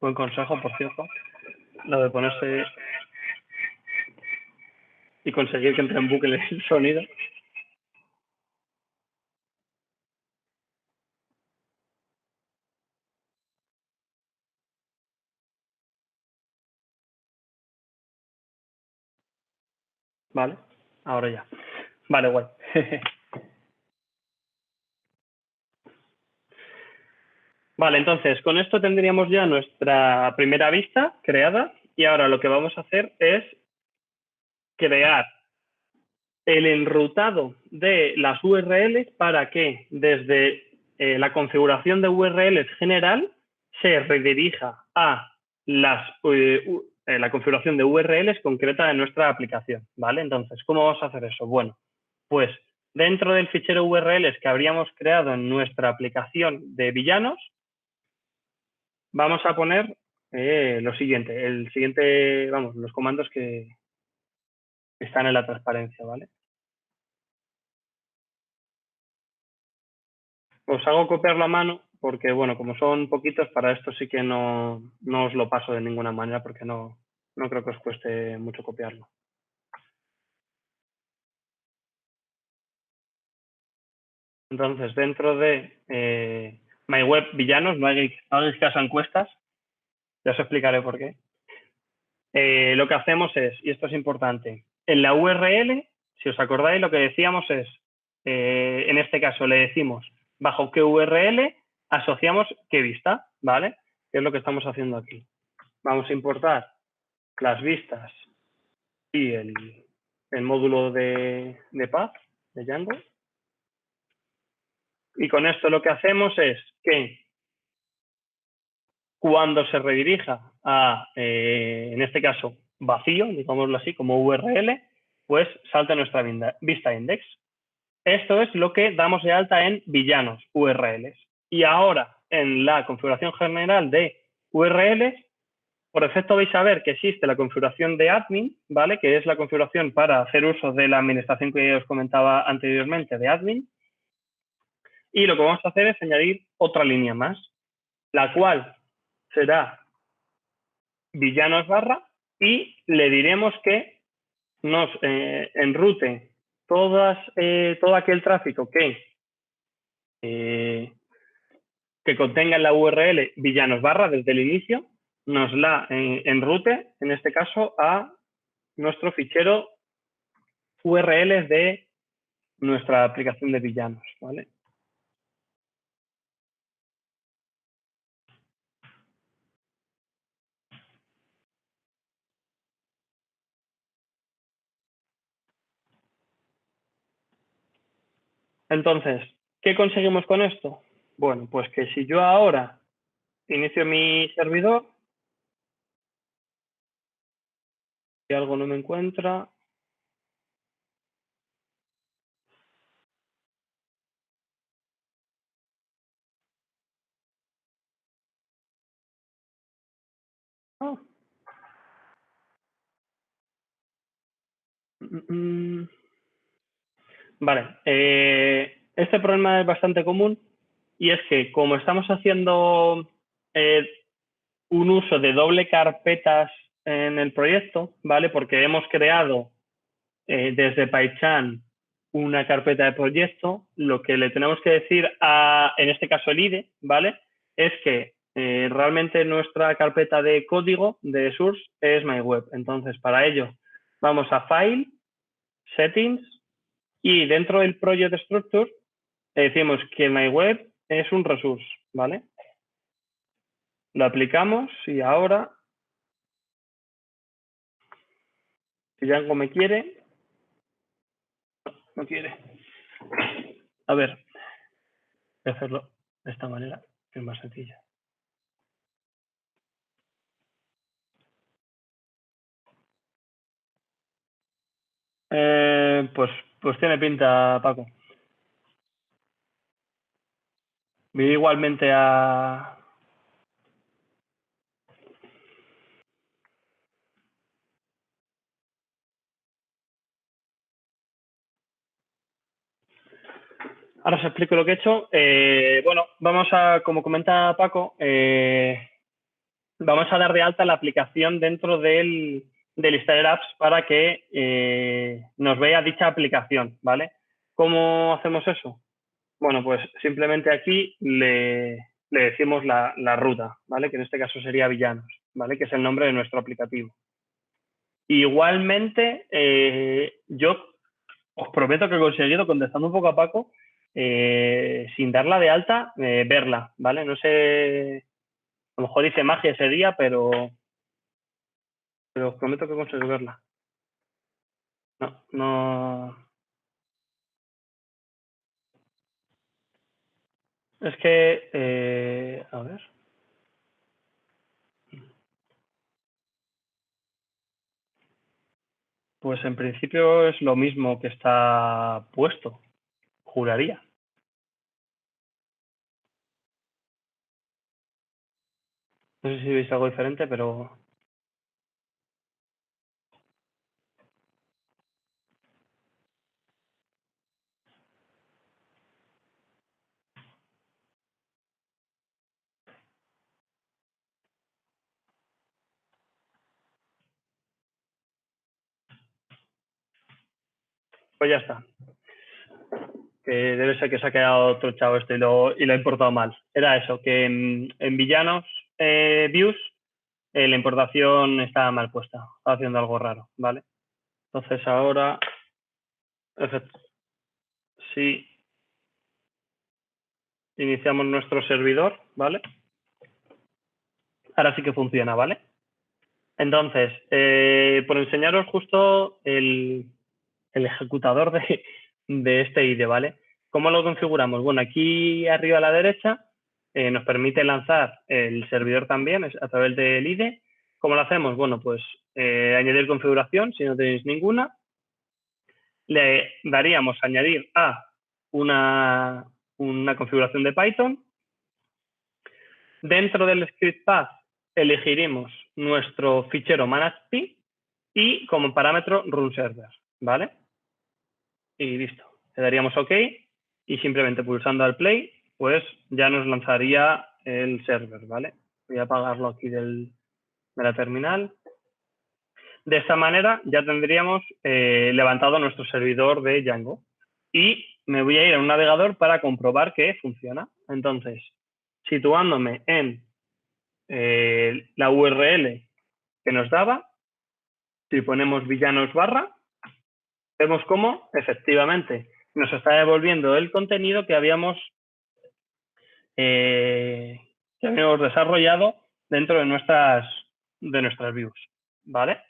Buen consejo, por cierto, lo de ponerse y conseguir que entre en bucle el sonido. Vale, ahora ya. Vale, guay. Vale, entonces con esto tendríamos ya nuestra primera vista creada y ahora lo que vamos a hacer es crear el enrutado de las URLs para que desde la configuración de URLs general se redirija a la configuración de URLs concreta de nuestra aplicación, ¿vale? Entonces, ¿cómo vamos a hacer eso? Bueno, pues dentro del fichero URLs que habríamos creado en nuestra aplicación de villanos, vamos a poner lo siguiente, vamos, los comandos que están en la transparencia, ¿vale? Os hago copiar la mano porque, bueno, como son poquitos, para esto sí que no os lo paso de ninguna manera porque no creo que os cueste mucho copiarlo. Entonces, dentro de My Web Villanos, no hagáis caso a encuestas, ya os explicaré por qué. Lo que hacemos es, y esto es importante, en la URL, si os acordáis, lo que decíamos es, en este caso le decimos bajo qué URL asociamos qué vista, ¿vale? Que es lo que estamos haciendo aquí. Vamos a importar las vistas y el módulo de path de Django. Y con esto lo que hacemos es que cuando se redirija a, en este caso, vacío, digámoslo así, como URL, pues salta nuestra vista index. Esto es lo que damos de alta en villanos, URLs. Y ahora, en la configuración general de URLs, por defecto vais a ver que existe la configuración de admin, ¿vale? Que es la configuración para hacer uso de la administración que os comentaba anteriormente de admin. Y lo que vamos a hacer es añadir otra línea más, la cual será villanos barra y le diremos que nos enrute todo aquel tráfico que contenga en la URL villanos barra desde el inicio, nos la enrute, en este caso, a nuestro fichero URLs de nuestra aplicación de villanos, ¿vale? Entonces, ¿qué conseguimos con esto? Bueno, pues que si yo ahora inicio mi servidor y algo no me encuentra, oh, vale, este problema es bastante común y es que como estamos haciendo un uso de doble carpetas en el proyecto, ¿vale? Porque hemos creado desde PyCharm una carpeta de proyecto, lo que le tenemos que decir en este caso el IDE, ¿vale? Es que realmente nuestra carpeta de código de source es MyWeb. Entonces, para ello, vamos a File, Settings, y dentro del Project Structure le decimos que MyWeb es un resource, ¿vale? Lo aplicamos y ahora, si Django me quiere, no quiere. A ver, voy a hacerlo de esta manera, que es más sencilla. Pues tiene pinta, Paco. Vi igualmente a... Ahora os explico lo que he hecho. Bueno, vamos a, como comenta Paco, vamos a dar de alta la aplicación dentro del Installer Apps para que nos vea dicha aplicación, ¿vale? ¿Cómo hacemos eso? Bueno, pues simplemente aquí le decimos la ruta, ¿vale? Que en este caso sería Villanos, ¿vale? Que es el nombre de nuestro aplicativo. Igualmente, yo os prometo que he conseguido, contestando un poco a Paco, sin darla de alta, verla, ¿vale? No sé, a lo mejor hice magia ese día, pero os prometo que conseguí verla. No, no. Es que, a ver. Pues en principio es lo mismo que está puesto, juraría. No sé si veis algo diferente, pero pues ya está. Que debe ser que se ha quedado trochado esto y lo ha importado mal. Era eso, que en villanos views la importación está mal puesta, está haciendo algo raro, ¿vale? Entonces ahora, si iniciamos nuestro servidor, ¿vale? Ahora sí que funciona, ¿vale? Entonces, por enseñaros justo el ejecutador de este IDE, ¿vale? ¿Cómo lo configuramos? Bueno, aquí arriba a la derecha nos permite lanzar el servidor también a través del IDE. ¿Cómo lo hacemos? Bueno, pues añadir configuración, si no tenéis ninguna. Le daríamos añadir a una configuración de Python. Dentro del script path elegiremos nuestro fichero manage.py y como parámetro run server, ¿vale? Y listo. Le daríamos OK y simplemente pulsando al play, pues ya nos lanzaría el server, ¿vale? Voy a apagarlo aquí de la terminal. De esta manera ya tendríamos levantado nuestro servidor de Django. Y me voy a ir a un navegador para comprobar que funciona. Entonces, situándome en la URL que nos daba, si ponemos villanos barra, vemos cómo efectivamente nos está devolviendo el contenido que habíamos desarrollado dentro de nuestras views, ¿vale?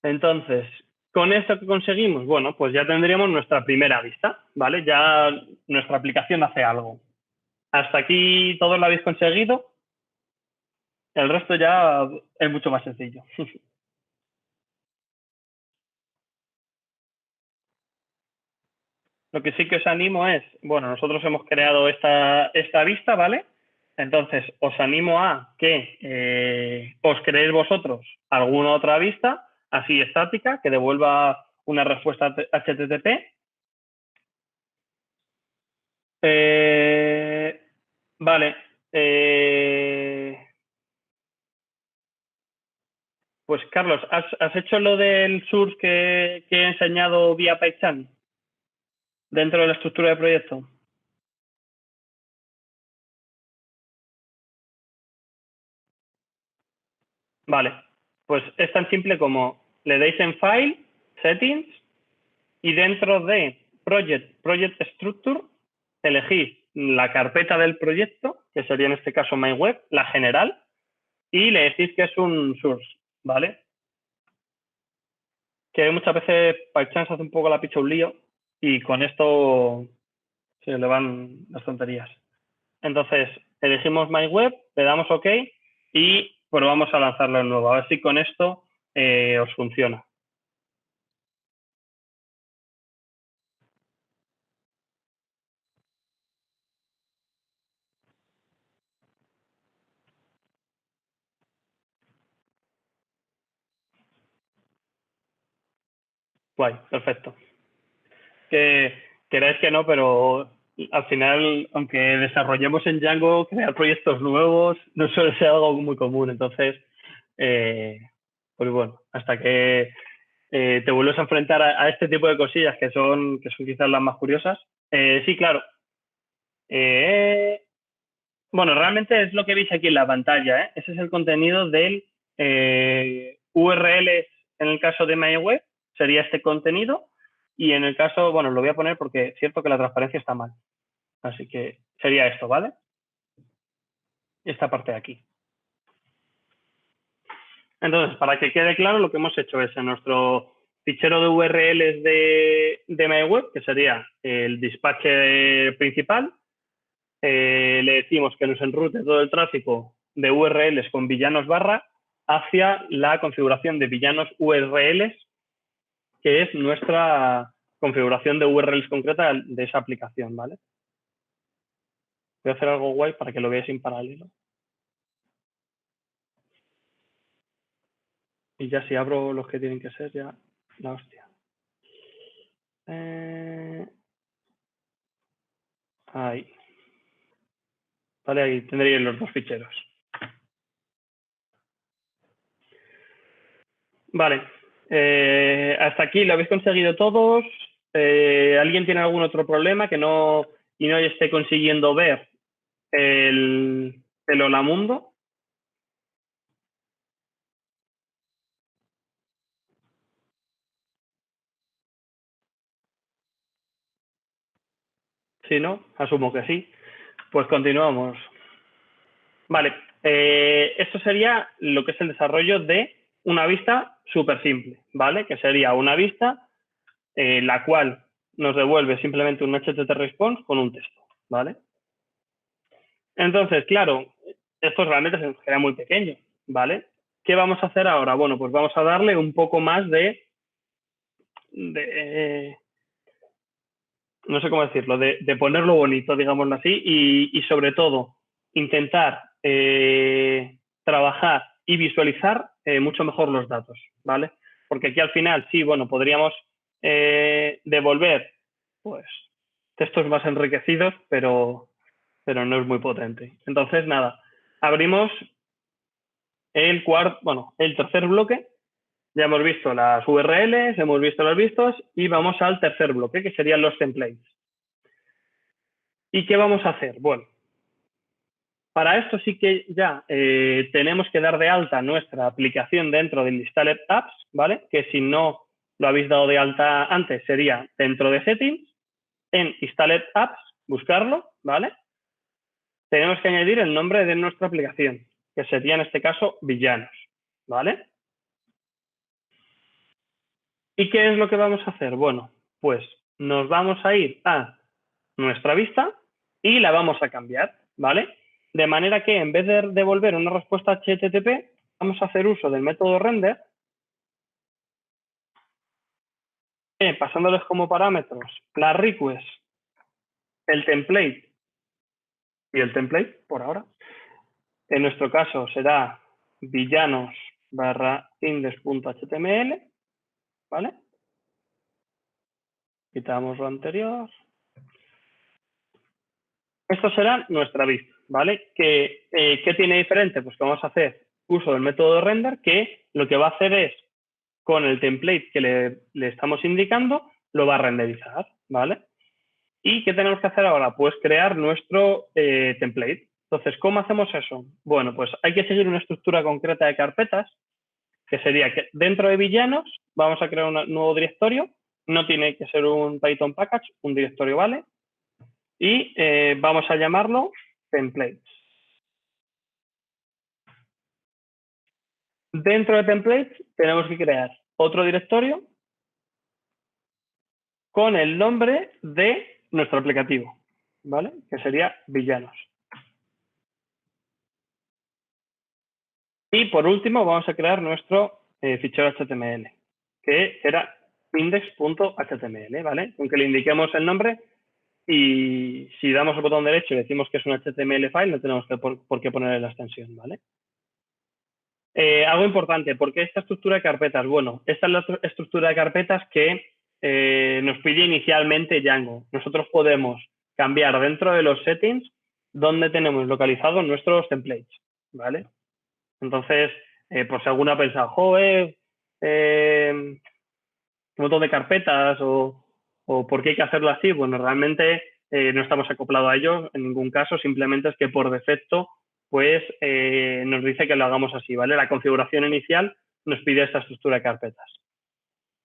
Entonces, con esto que conseguimos, bueno, pues ya tendríamos nuestra primera vista, ¿vale? Ya nuestra aplicación hace algo. Hasta aquí todos lo habéis conseguido, el resto ya es mucho más sencillo. Lo que sí que os animo es, bueno, nosotros hemos creado esta vista, ¿vale? Entonces, os animo a que os creéis vosotros alguna otra vista, así estática, que devuelva una respuesta HTTP. Eh, vale. Pues Carlos, ¿has hecho lo del source que he enseñado vía PyCharm dentro de la estructura de proyecto? Vale, pues es tan simple como le deis en File, Settings, y dentro de Project Structure, elegís la carpeta del proyecto, que sería en este caso MyWeb, la general, y le decís que es un source, ¿vale? Que muchas veces PyCharm se hace un poco la picha un lío y con esto se le van las tonterías. Entonces, elegimos MyWeb, le damos OK y probamos a lanzarlo de nuevo. A ver si con esto os funciona. Guay, perfecto. Que queráis que no, pero al final, aunque desarrollemos en Django, crear proyectos nuevos no suele ser algo muy común. Entonces, eh, pues bueno, hasta que te vuelves a enfrentar a este tipo de cosillas que son quizás las más curiosas. Sí, claro. Eh, bueno, realmente es lo que veis aquí en la pantalla. Ese es el contenido del URLs en el caso de MyWeb, sería este contenido. Y en el caso, bueno, lo voy a poner porque es cierto que la transparencia está mal. Así que sería esto, ¿vale? Esta parte de aquí. Entonces, para que quede claro, lo que hemos hecho es en nuestro fichero de URLs de MyWeb, que sería el dispatcher principal, le decimos que nos enrute todo el tráfico de URLs con villanos barra hacia la configuración de villanos URLs, que es nuestra configuración de URLs concreta de esa aplicación, ¿vale? Voy a hacer algo guay para que lo veáis en paralelo. Y ya si abro los que tienen que ser, ya la hostia. Ahí. Vale, ahí tendréis los dos ficheros. Vale. Hasta aquí lo habéis conseguido todos. ¿Alguien tiene algún otro problema que no y no esté consiguiendo ver el Holamundo? Si no, asumo que sí. Pues continuamos. Vale. Esto sería lo que es el desarrollo de una vista súper simple, ¿vale? Que sería una vista la cual nos devuelve simplemente un HTTP response con un texto, ¿vale? Entonces, claro, esto realmente se queda muy pequeño, ¿vale? ¿Qué vamos a hacer ahora? Bueno, pues vamos a darle un poco más de no sé cómo decirlo, de ponerlo bonito, digámoslo así, y sobre todo intentar trabajar y visualizar mucho mejor los datos, ¿vale? Porque aquí al final sí, bueno, podríamos devolver pues textos más enriquecidos, pero no es muy potente. Entonces, nada, abrimos el tercer bloque. Ya hemos visto las URLs, hemos visto los vistos y vamos al tercer bloque, que serían los templates. ¿Y qué vamos a hacer? Bueno, para esto sí que ya tenemos que dar de alta nuestra aplicación dentro del Installed Apps, ¿vale? Que si no lo habéis dado de alta antes sería dentro de Settings, en Installed Apps, buscarlo, ¿vale? Tenemos que añadir el nombre de nuestra aplicación, que sería en este caso Villanos, ¿vale? ¿Y qué es lo que vamos a hacer? Bueno, pues nos vamos a ir a nuestra vista y la vamos a cambiar, ¿vale? De manera que en vez de devolver una respuesta HTTP, vamos a hacer uso del método render, pasándoles como parámetros la request, el template y el template, por ahora. En nuestro caso será villanos barra index.html, ¿vale? Quitamos lo anterior. Esto será nuestra vista, ¿vale? ¿Qué tiene diferente? Pues que vamos a hacer uso del método de render que lo que va a hacer es, con el template que le estamos indicando, lo va a renderizar, ¿vale? ¿Y qué tenemos que hacer ahora? Pues crear nuestro template. Entonces, ¿cómo hacemos eso? Bueno, pues hay que seguir una estructura concreta de carpetas, que sería que dentro de villanos vamos a crear un nuevo directorio. No tiene que ser un Python package, un directorio vale. Y vamos a llamarlo templates. Dentro de templates tenemos que crear otro directorio con el nombre de nuestro aplicativo, ¿vale? Que sería villanos. Y por último vamos a crear nuestro fichero HTML, que será index.html, ¿vale? Con que le indiquemos el nombre y si damos el botón derecho y decimos que es un HTML file, no tenemos por qué ponerle la extensión, ¿vale? Algo importante, ¿por qué esta estructura de carpetas? Bueno, esta es la estructura de carpetas que nos pide inicialmente Django. Nosotros podemos cambiar dentro de los settings donde tenemos localizados nuestros templates, ¿vale? Entonces, por si alguno ha pensado, joder, un montón de carpetas o por qué hay que hacerlo así, bueno, realmente no estamos acoplados a ello en ningún caso, simplemente es que por defecto pues nos dice que lo hagamos así, ¿vale? La configuración inicial nos pide esta estructura de carpetas.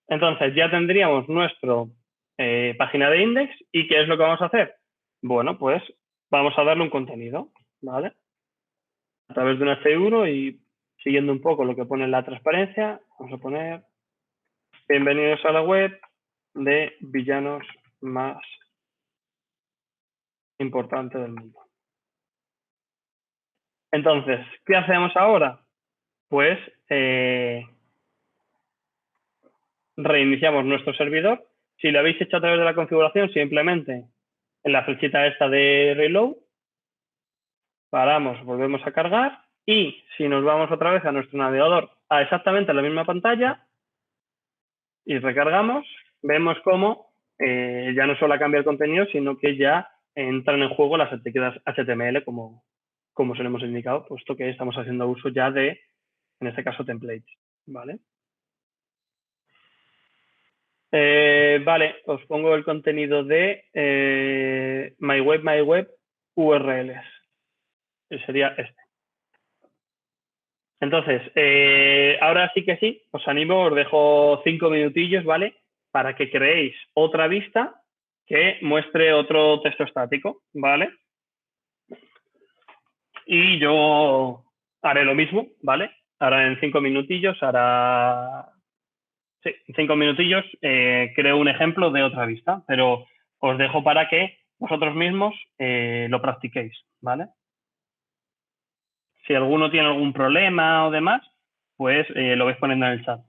Entonces ya tendríamos nuestra página de index y ¿qué es lo que vamos a hacer? Bueno, pues vamos a darle un contenido, ¿vale? A través de un H1 y siguiendo un poco lo que pone en la transparencia, vamos a poner bienvenidos a la web de villanos más importante del mundo. Entonces, ¿qué hacemos ahora? Pues reiniciamos nuestro servidor. Si lo habéis hecho a través de la configuración, simplemente en la flechita esta de reload, paramos, volvemos a cargar y si nos vamos otra vez a nuestro navegador a exactamente la misma pantalla y recargamos, vemos cómo ya no solo cambia el contenido, sino que ya entran en juego las etiquetas HTML como se lo hemos indicado, puesto que estamos haciendo uso ya de, en este caso, templates, ¿vale? Vale, os pongo el contenido de my web URLs. Sería este. Entonces, ahora sí que sí, os animo, os dejo 5 minutillos, ¿vale? Para que creéis otra vista que muestre otro texto estático, ¿vale? Y yo haré lo mismo, ¿vale? Ahora en 5 minutillos, sí, en 5 minutillos creo un ejemplo de otra vista, pero os dejo para que vosotros mismos lo practiquéis, ¿vale? Si alguno tiene algún problema o demás, pues lo vais poniendo en el chat.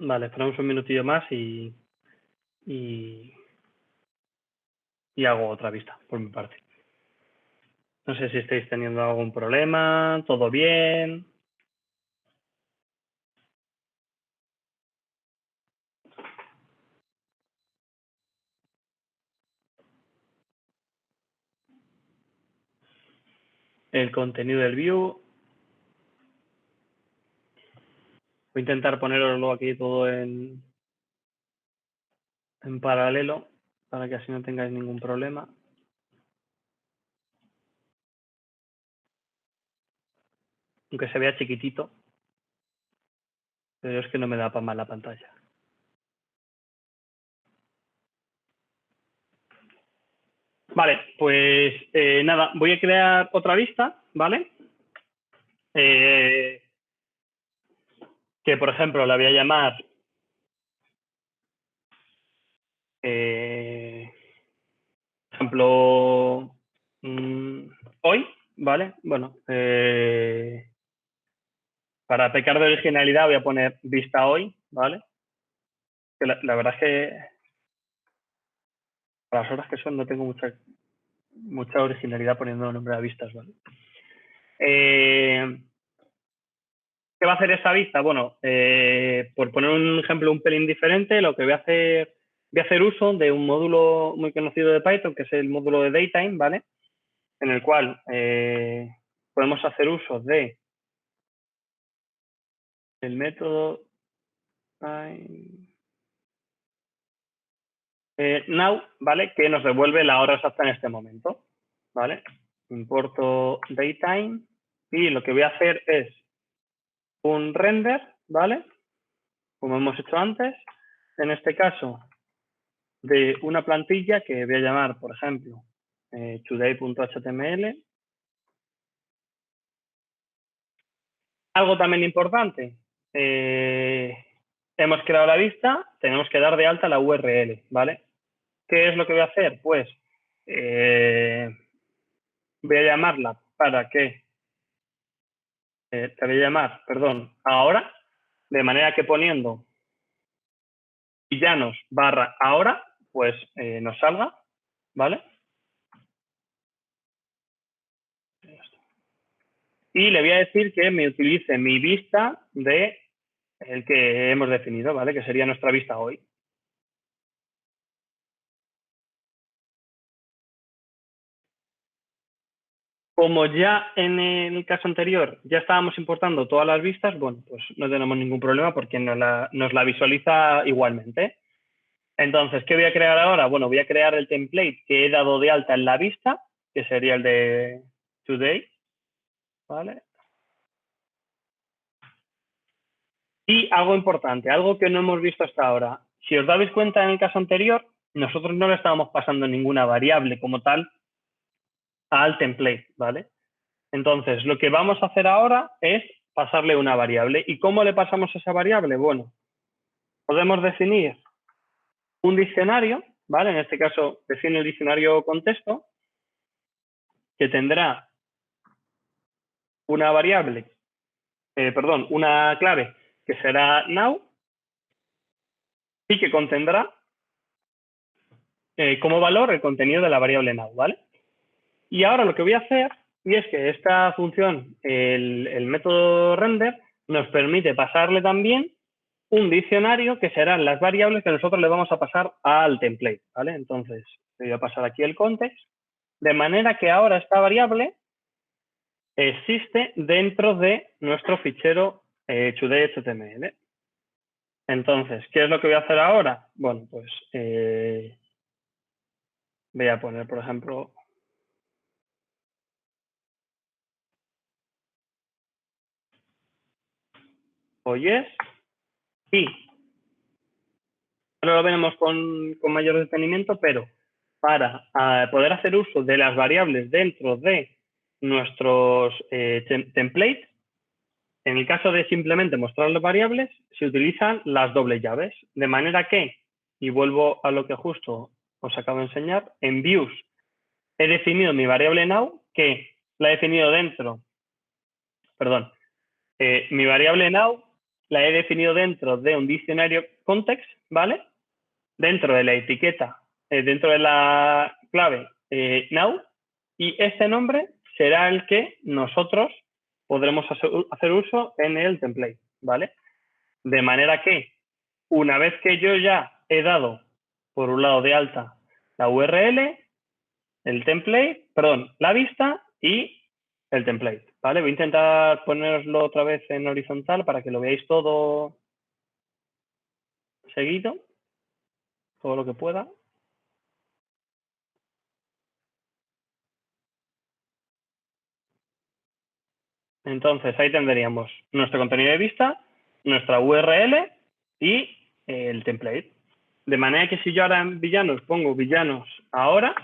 Vale, esperamos un minutillo más y hago otra vista por mi parte. No sé si estáis teniendo algún problema, todo bien. El contenido del view. Voy a intentar poneroslo aquí todo en paralelo para que así no tengáis ningún problema. Aunque se vea chiquitito, pero es que no me da para más la pantalla. Vale, pues nada, voy a crear otra vista, ¿vale? Que por ejemplo la voy a llamar por ejemplo hoy, ¿vale? Bueno, para pecar de originalidad voy a poner vista hoy, ¿vale? Que la verdad es que a las horas que son no tengo mucha originalidad poniendo nombre a vistas, ¿vale? ¿Qué va a hacer esta vista? Bueno, por poner un ejemplo un pelín diferente, lo que voy a hacer uso de un módulo muy conocido de Python, que es el módulo de Datetime, ¿vale? En el cual podemos hacer uso de el método now, ¿vale? Que nos devuelve la hora exacta en este momento, ¿vale? Importo datetime y lo que voy a hacer es un render, ¿vale? Como hemos hecho antes. En este caso, de una plantilla que voy a llamar, por ejemplo, today.html. Algo también importante, hemos creado la vista, tenemos que dar de alta la URL, ¿vale? ¿Qué es lo que voy a hacer? Pues voy a llamarla para que, te voy a llamar, perdón, ahora, de manera que poniendo villanos barra ahora, pues nos salga, ¿vale? Y le voy a decir que me utilice mi vista de el que hemos definido, ¿vale? Que sería nuestra vista hoy. Como ya en el caso anterior ya estábamos importando todas las vistas, bueno, pues no tenemos ningún problema porque nos la visualiza igualmente. Entonces, ¿qué voy a crear ahora? Bueno, voy a crear el template que he dado de alta en la vista, que sería el de today, ¿vale? Y algo importante, algo que no hemos visto hasta ahora. Si os dais cuenta en el caso anterior, nosotros no le estábamos pasando ninguna variable como tal al template, ¿vale? Entonces, lo que vamos a hacer ahora es pasarle una variable. ¿Y cómo le pasamos esa variable? Bueno, podemos definir un diccionario, ¿vale? En este caso, defino el diccionario contexto, que tendrá una variable, una clave que será now y que contendrá como valor el contenido de la variable now, ¿vale? Y ahora lo que voy a hacer, y es que esta función, el método render, nos permite pasarle también un diccionario que serán las variables que nosotros le vamos a pasar al template, ¿vale? Entonces, le voy a pasar aquí el context, de manera que ahora esta variable existe dentro de nuestro fichero today.html. Entonces, ¿qué es lo que voy a hacer ahora? Bueno, pues voy a poner, por ejemplo, oyes y ahora lo veremos con mayor detenimiento, pero para poder hacer uso de las variables dentro de nuestros templates, en el caso de simplemente mostrar las variables, se utilizan las dobles llaves, de manera que, y vuelvo a lo que justo os acabo de enseñar, en views he definido mi variable now, que la he definido dentro, perdón, mi variable now la he definido dentro de un diccionario context, ¿vale? Dentro de la etiqueta, dentro de la clave now, y este nombre será el que nosotros podremos hacer uso en el template, ¿vale? De manera que una vez que yo ya he dado, por un lado de alta, la URL, el template, perdón, la vista y el template, ¿vale? Voy a intentar ponerlo otra vez en horizontal para que lo veáis todo seguido, todo lo que pueda. Entonces, ahí tendríamos nuestro contenido de vista, nuestra URL y el template. De manera que si yo ahora en villanos pongo villanos ahora,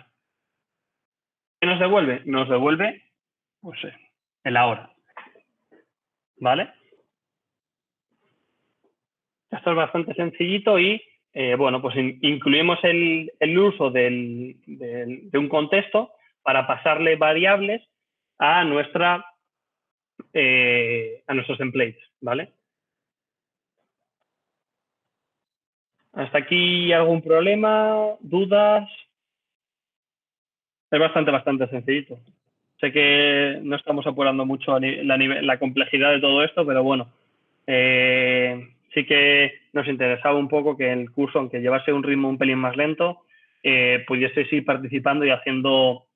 ¿qué nos devuelve? Nos devuelve pues, el ahora. ¿Vale? Esto es bastante sencillito y, bueno, pues incluimos el uso de un contexto para pasarle variables a, nuestros templates, ¿vale? ¿Hasta aquí algún problema? ¿Dudas? Es bastante sencillito. Sé que no estamos apurando mucho la complejidad de todo esto, pero bueno, sí que nos interesaba un poco que el curso, aunque llevase un ritmo un pelín más lento, pudieseis ir participando y haciendo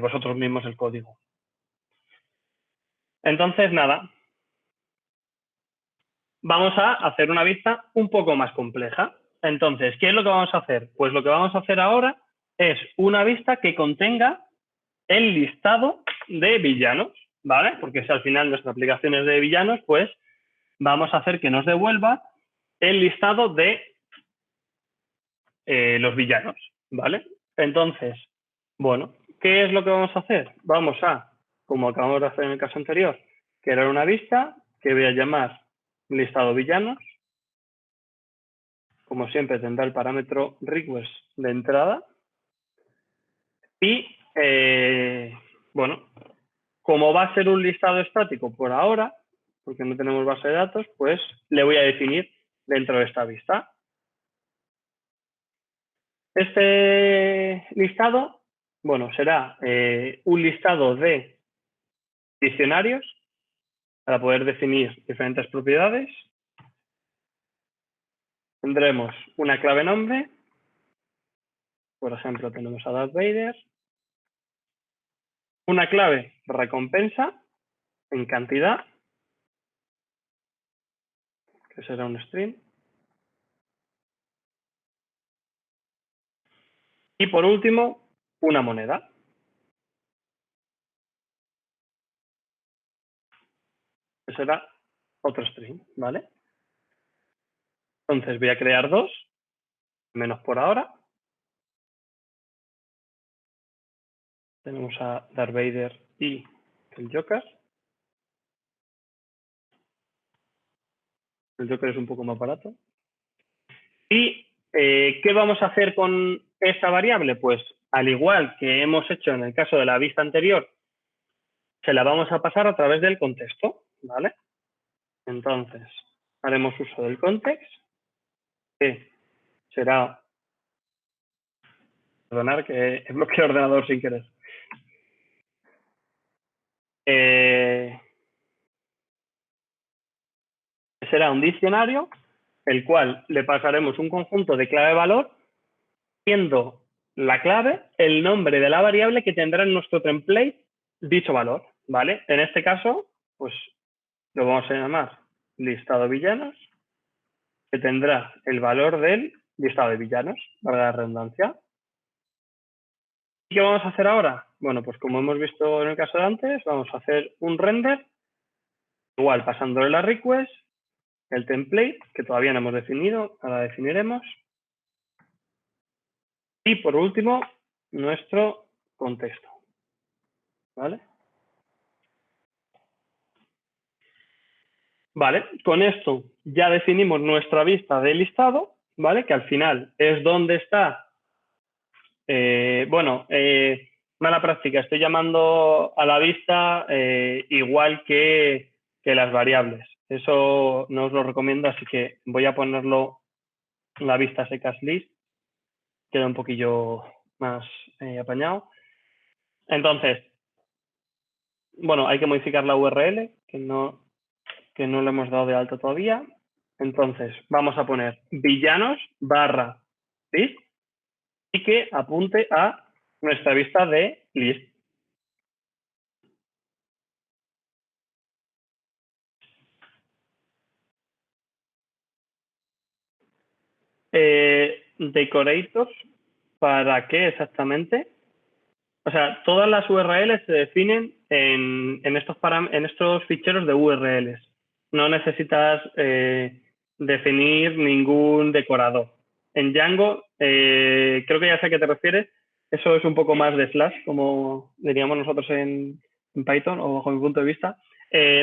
vosotros mismos el código. Entonces, nada, vamos a hacer una vista un poco más compleja. Entonces, ¿qué es lo que vamos a hacer? Pues lo que vamos a hacer ahora es una vista que contenga el listado de villanos, ¿vale? Porque si al final nuestra aplicación es de villanos, pues vamos a hacer que nos devuelva el listado de los villanos, ¿vale? Entonces, bueno, ¿qué es lo que vamos a hacer? Vamos a, como acabamos de hacer en el caso anterior, crear una vista que voy a llamar listado villanos. Como siempre, tendrá el parámetro request de entrada. Y, bueno, como va a ser un listado estático por ahora, porque no tenemos base de datos, pues le voy a definir dentro de esta vista. Este listado, bueno, será un listado de diccionarios para poder definir diferentes propiedades. Tendremos una clave nombre, por ejemplo, tenemos a Darth Vader, una clave recompensa en cantidad, que será un string, y por último, una moneda, que será otro string, ¿vale? Entonces voy a crear dos, menos por ahora. Tenemos a Darth Vader y el Joker. El Joker es un poco más barato. ¿Y qué vamos a hacer con esta variable? Pues al igual que hemos hecho en el caso de la vista anterior, se la vamos a pasar a través del contexto, ¿vale? Entonces, haremos uso del context, que será... Perdonar que he bloqueado el ordenador sin querer. Será un diccionario, el cual le pasaremos un conjunto de clave-valor, siendo la clave el nombre de la variable que tendrá en nuestro template dicho valor, ¿vale? En este caso, pues lo vamos a llamar listado villanos, que tendrá el valor del listado de villanos, valga la redundancia. ¿Y qué vamos a hacer ahora? Bueno, pues como hemos visto en el caso de antes, vamos a hacer un render, igual pasándole la request, el template, que todavía no hemos definido, ahora definiremos. Y por último, nuestro contexto, ¿vale? Vale, con esto ya definimos nuestra vista de listado, ¿vale? Que al final es donde está, mala práctica, estoy llamando a la vista igual que las variables, Eso no os lo recomiendo, así que voy a ponerlo en la vista secas list, queda un poquillo más apañado. Entonces, bueno, hay que modificar la URL, que no lo hemos dado de alta todavía. Entonces, vamos a poner villanos barra list y que apunte a nuestra vista de list. Decorators, ¿para qué exactamente? O sea, todas las URLs se definen en estos ficheros de URLs. No necesitas definir ningún decorador. En Django, creo que ya sé a qué te refieres, eso es un poco más de slash, como diríamos nosotros en Python, o bajo mi punto de vista.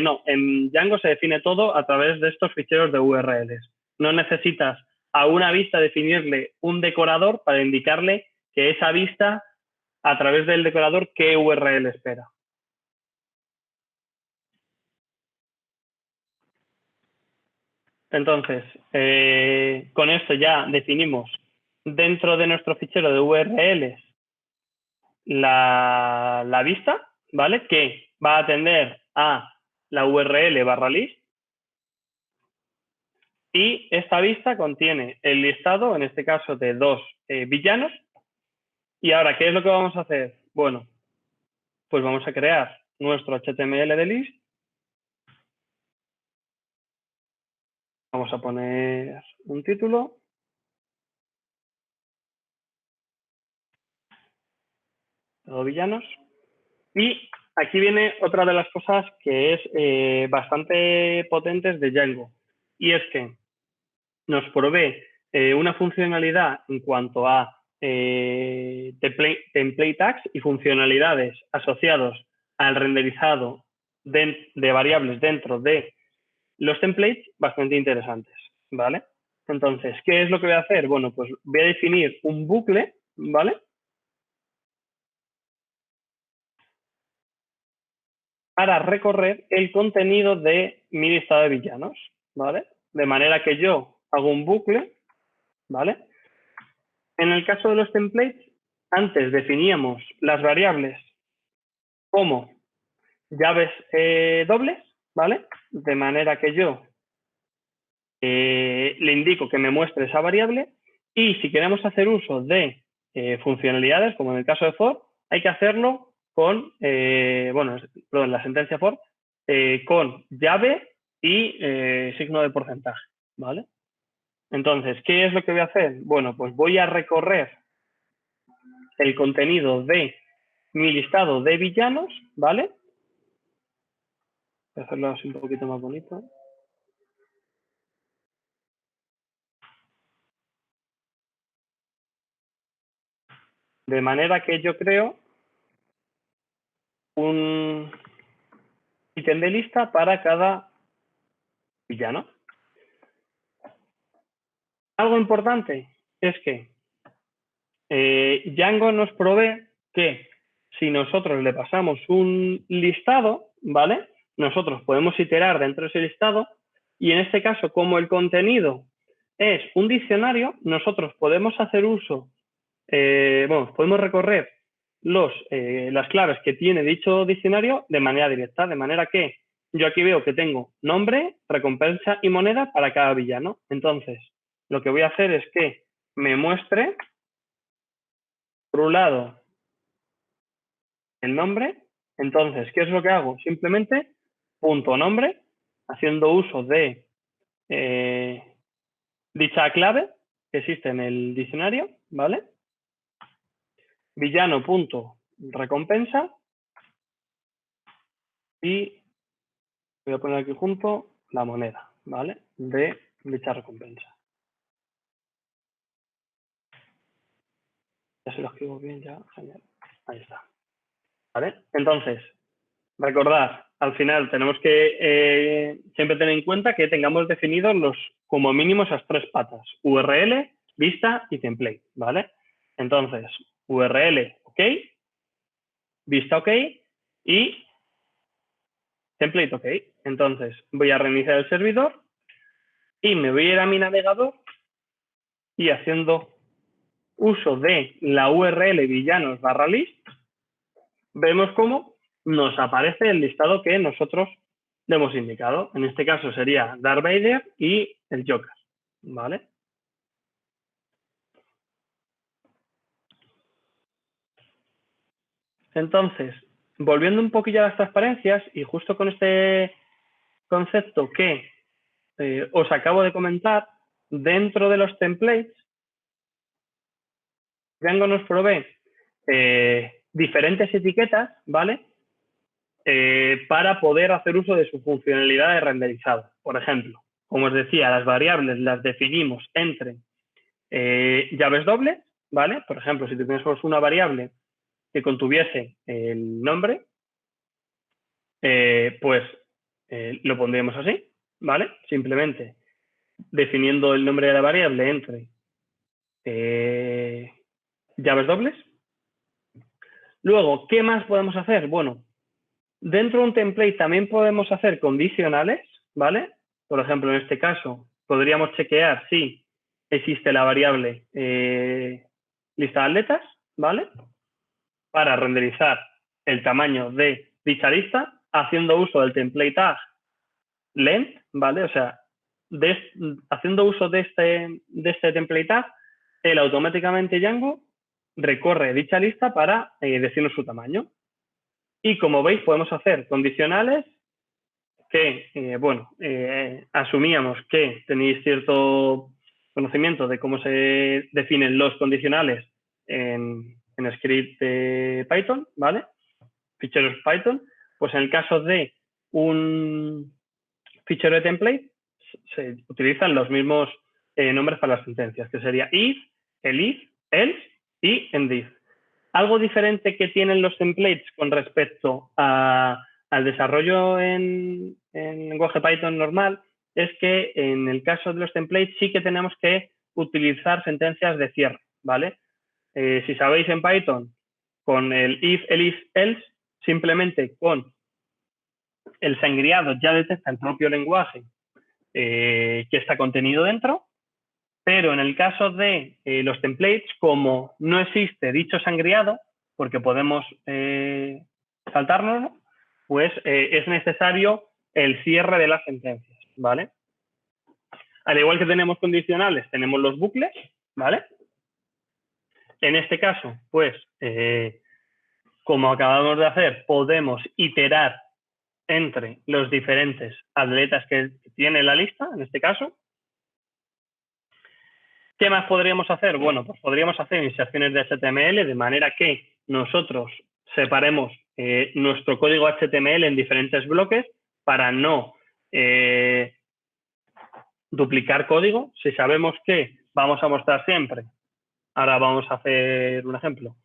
No, en Django se define todo a través de estos ficheros de URLs. No necesitas a una vista definirle un decorador para indicarle que esa vista, a través del decorador, qué URL espera. Entonces, con esto ya definimos dentro de nuestro fichero de URLs la vista, ¿vale? Que va a atender a la URL barra list. Y esta vista contiene el listado, en este caso, de 2 villanos. Y ahora, ¿qué es lo que vamos a hacer? Bueno, pues vamos a crear nuestro HTML de list. Vamos a poner un título. Todo villanos. Y aquí viene otra de las cosas que es bastante potentes de Django. Y es que nos provee una funcionalidad en cuanto a template tags y funcionalidades asociados al renderizado de variables dentro de los templates bastante interesantes, ¿vale? Entonces, ¿qué es lo que voy a hacer? Bueno, pues voy a definir un bucle, ¿vale? Para recorrer el contenido de mi listado de villanos, ¿vale? De manera que yo hago un bucle, ¿vale? En el caso de los templates, antes definíamos las variables como llaves dobles, ¿vale? De manera que yo le indico que me muestre esa variable y si queremos hacer uso de funcionalidades, como en el caso de for, hay que hacerlo con, perdón, la sentencia for, con llave y signo de porcentaje, ¿vale? Entonces, ¿qué es lo que voy a hacer? Bueno, pues voy a recorrer el contenido de mi listado de villanos, ¿vale? Voy a hacerlo así un poquito más bonito. De manera que yo creo un ítem de lista para cada villano. Algo importante es que Django nos provee que si nosotros le pasamos un listado, ¿vale? Nosotros podemos iterar dentro de ese listado y en este caso, como el contenido es un diccionario, nosotros podemos hacer uso, podemos recorrer las claves que tiene dicho diccionario de manera directa, de manera que yo aquí veo que tengo nombre, recompensa y moneda para cada villano. Entonces, lo que voy a hacer es que me muestre, por un lado, el nombre. Entonces, ¿qué es lo que hago? Simplemente punto nombre, haciendo uso de dicha clave que existe en el diccionario, ¿vale? Villano punto recompensa y voy a poner aquí junto la moneda, ¿vale? De dicha recompensa. Ya se lo escribo bien, ya, genial. Ahí está. ¿Vale? Entonces, recordad, al final tenemos que siempre tener en cuenta que tengamos definidos como mínimo esas 3 patas, URL, vista y template, ¿vale? Entonces, URL, ok, vista, ok, y template OK. Entonces voy a reiniciar el servidor y me voy a ir a mi navegador y haciendo uso de la URL villanos/list, vemos cómo nos aparece el listado que nosotros le hemos indicado. En este caso sería Darth Vader y el Joker, ¿vale? Entonces, volviendo un poquillo a las transparencias y justo con este concepto que os acabo de comentar, dentro de los templates, Django nos provee diferentes etiquetas, ¿vale? Para poder hacer uso de su funcionalidad de renderizado. Por ejemplo, como os decía, las variables las definimos entre llaves dobles, ¿vale? Por ejemplo, si tuviésemos una variable que contuviese el nombre, pues lo pondríamos así, ¿vale? Simplemente definiendo el nombre de la variable entre llaves dobles. Luego, ¿qué más podemos hacer? Bueno, dentro de un template también podemos hacer condicionales, ¿vale? Por ejemplo, en este caso, podríamos chequear si existe la variable lista de atletas, ¿vale? Para renderizar el tamaño de dicha lista, haciendo uso del template tag length, ¿vale? O sea, haciendo uso de este template tag, él automáticamente Django recorre dicha lista para decirnos su tamaño. Y como veis, podemos hacer condicionales que, asumíamos que tenéis cierto conocimiento de cómo se definen los condicionales en script de Python, ¿vale? Ficheros Python. Pues en el caso de un fichero de template, se utilizan los mismos nombres para las sentencias, que sería if, elif, else y endif. Algo diferente que tienen los templates con respecto al desarrollo en lenguaje Python normal es que en el caso de los templates sí que tenemos que utilizar sentencias de cierre, ¿vale? Si sabéis en Python, con el if, elif, else, simplemente con el sangriado ya detecta el propio lenguaje que está contenido dentro, pero en el caso de los templates, como no existe dicho sangriado, porque podemos saltárnoslo, pues es necesario el cierre de las sentencias, ¿vale? Al igual que tenemos condicionales, tenemos los bucles, ¿vale? En este caso, pues, como acabamos de hacer, podemos iterar entre los diferentes atletas que tiene la lista, en este caso. ¿Qué más podríamos hacer? Bueno, pues podríamos hacer inserciones de HTML de manera que nosotros separemos nuestro código HTML en diferentes bloques para no duplicar código. Si sabemos que vamos a mostrar siempre, ahora vamos a hacer un ejemplo,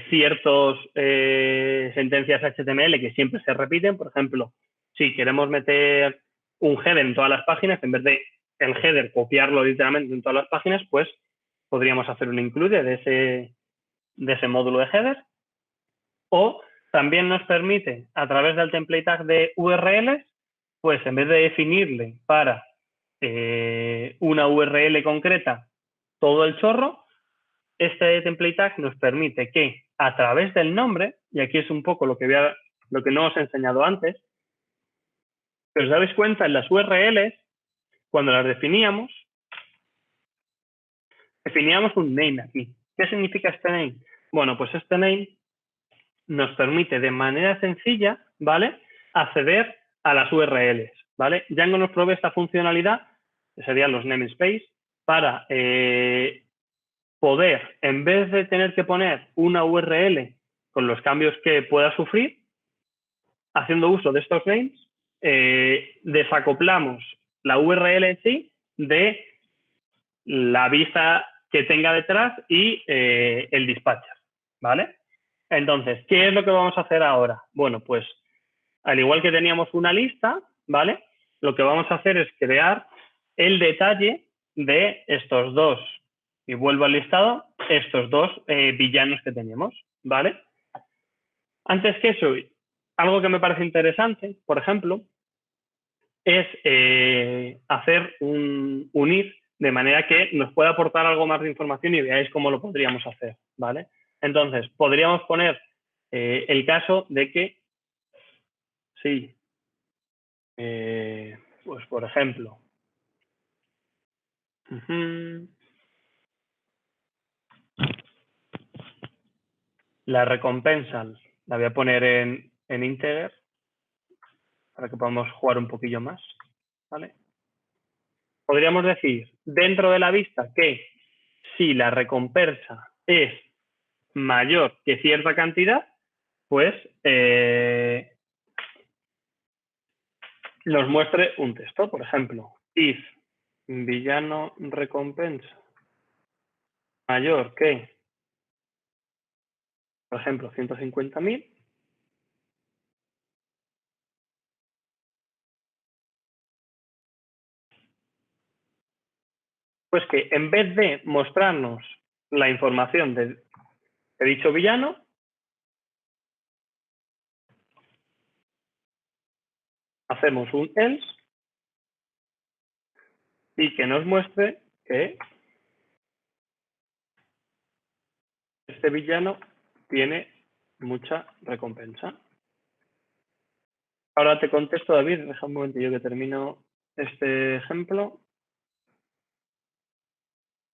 ciertas sentencias HTML que siempre se repiten. Por ejemplo, si queremos meter un header en todas las páginas, en vez de el header copiarlo literalmente en todas las páginas, pues podríamos hacer un include de ese módulo de header. O también nos permite, a través del template tag de URLs, pues en vez de definirle para una URL concreta todo el chorro, este template tag nos permite que a través del nombre, y aquí es un poco lo que no os he enseñado antes, si os dais cuenta, en las URLs, cuando las definíamos un name aquí. ¿Qué significa este name? Bueno, pues este name nos permite de manera sencilla, ¿vale?, acceder a las URLs, ¿vale? Django nos provee esta funcionalidad, que serían los namespace, para poder, en vez de tener que poner una URL con los cambios que pueda sufrir, haciendo uso de estos names, desacoplamos la URL en sí de la vista que tenga detrás y el dispatcher, ¿vale? Entonces, ¿qué es lo que vamos a hacer ahora? Bueno, pues al igual que teníamos una lista, ¿vale? Lo que vamos a hacer es crear el detalle de estos dos, y vuelvo al listado, estos dos villanos que tenemos, ¿vale? Antes que eso, algo que me parece interesante, por ejemplo, es hacer un if de manera que nos pueda aportar algo más de información y veáis cómo lo podríamos hacer, ¿vale? Entonces, podríamos poner el caso de que, sí, pues por ejemplo, la recompensa la voy a poner en integer para que podamos jugar un poquillo más, ¿vale? Podríamos decir dentro de la vista que si la recompensa es mayor que cierta cantidad, pues nos muestre un texto. Por ejemplo, if villano recompensa mayor que, por ejemplo, 150.000, pues que en vez de mostrarnos la información de dicho villano, hacemos un else y que nos muestre que este villano tiene mucha recompensa. Ahora te contesto, David, deja un momento yo que termino este ejemplo.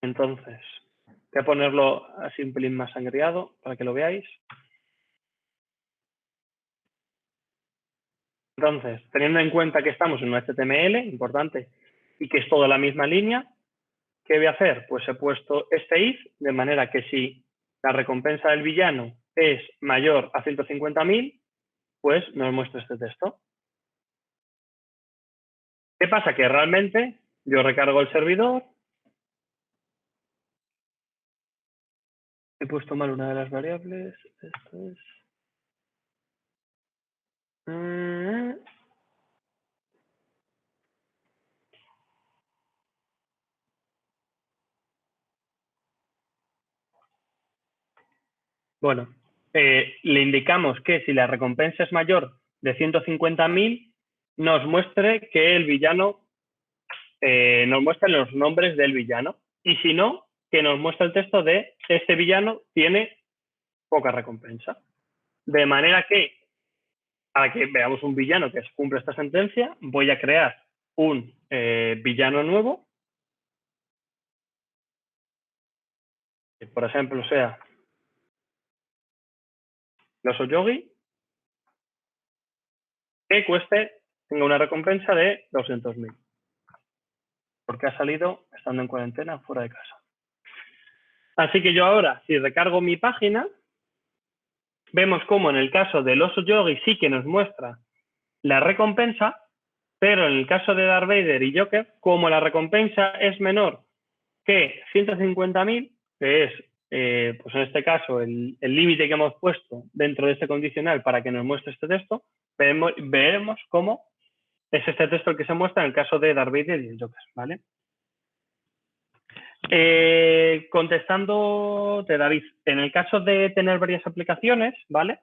Entonces, voy a ponerlo así un pelín más sangriado para que lo veáis. Entonces, teniendo en cuenta que estamos en un HTML, importante, y que es toda la misma línea, ¿qué voy a hacer? Pues he puesto este if, de manera que si la recompensa del villano es mayor a 150.000, pues nos muestra este texto. ¿Qué pasa? Que realmente yo recargo el servidor, he puesto mal una de las variables, esto es... Bueno, le indicamos que si la recompensa es mayor de 150.000, nos muestre que el villano, nos muestre los nombres del villano. Y si no, que nos muestre el texto de este villano tiene poca recompensa. De manera que, para que veamos un villano que cumple esta sentencia, voy a crear un villano nuevo. Que, por ejemplo, sea los Oyogi, que tenga una recompensa de 200.000. Porque ha salido estando en cuarentena fuera de casa. Así que yo ahora, si recargo mi página, vemos como en el caso del oso yogi sí que nos muestra la recompensa, pero en el caso de Darth Vader y Joker, como la recompensa es menor que 150.000, que es, pues en este caso, el límite que hemos puesto dentro de este condicional para que nos muestre este texto, veremos cómo es este texto el que se muestra en el caso de Darth Vader y el Joker, ¿vale? Contestándote, David, en el caso de tener varias aplicaciones, ¿vale?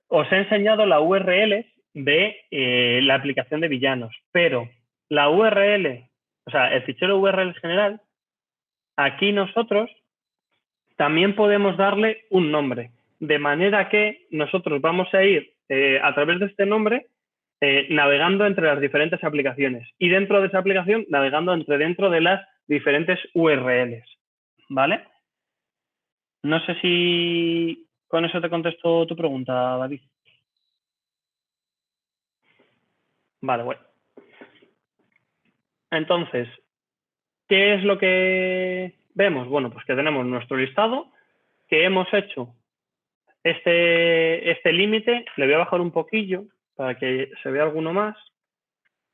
Os he enseñado la URL de la aplicación de villanos, pero la URL, o sea, el fichero URL general, aquí nosotros también podemos darle un nombre, de manera que nosotros vamos a ir a través de este nombre navegando entre las diferentes aplicaciones y dentro de esa aplicación navegando dentro de las diferentes URLs, ¿vale? No sé si con eso te contesto tu pregunta, David. Vale, bueno. Entonces, ¿qué es lo que vemos? Bueno, pues que tenemos nuestro listado, que hemos hecho este límite, le voy a bajar un poquillo para que se vea alguno más.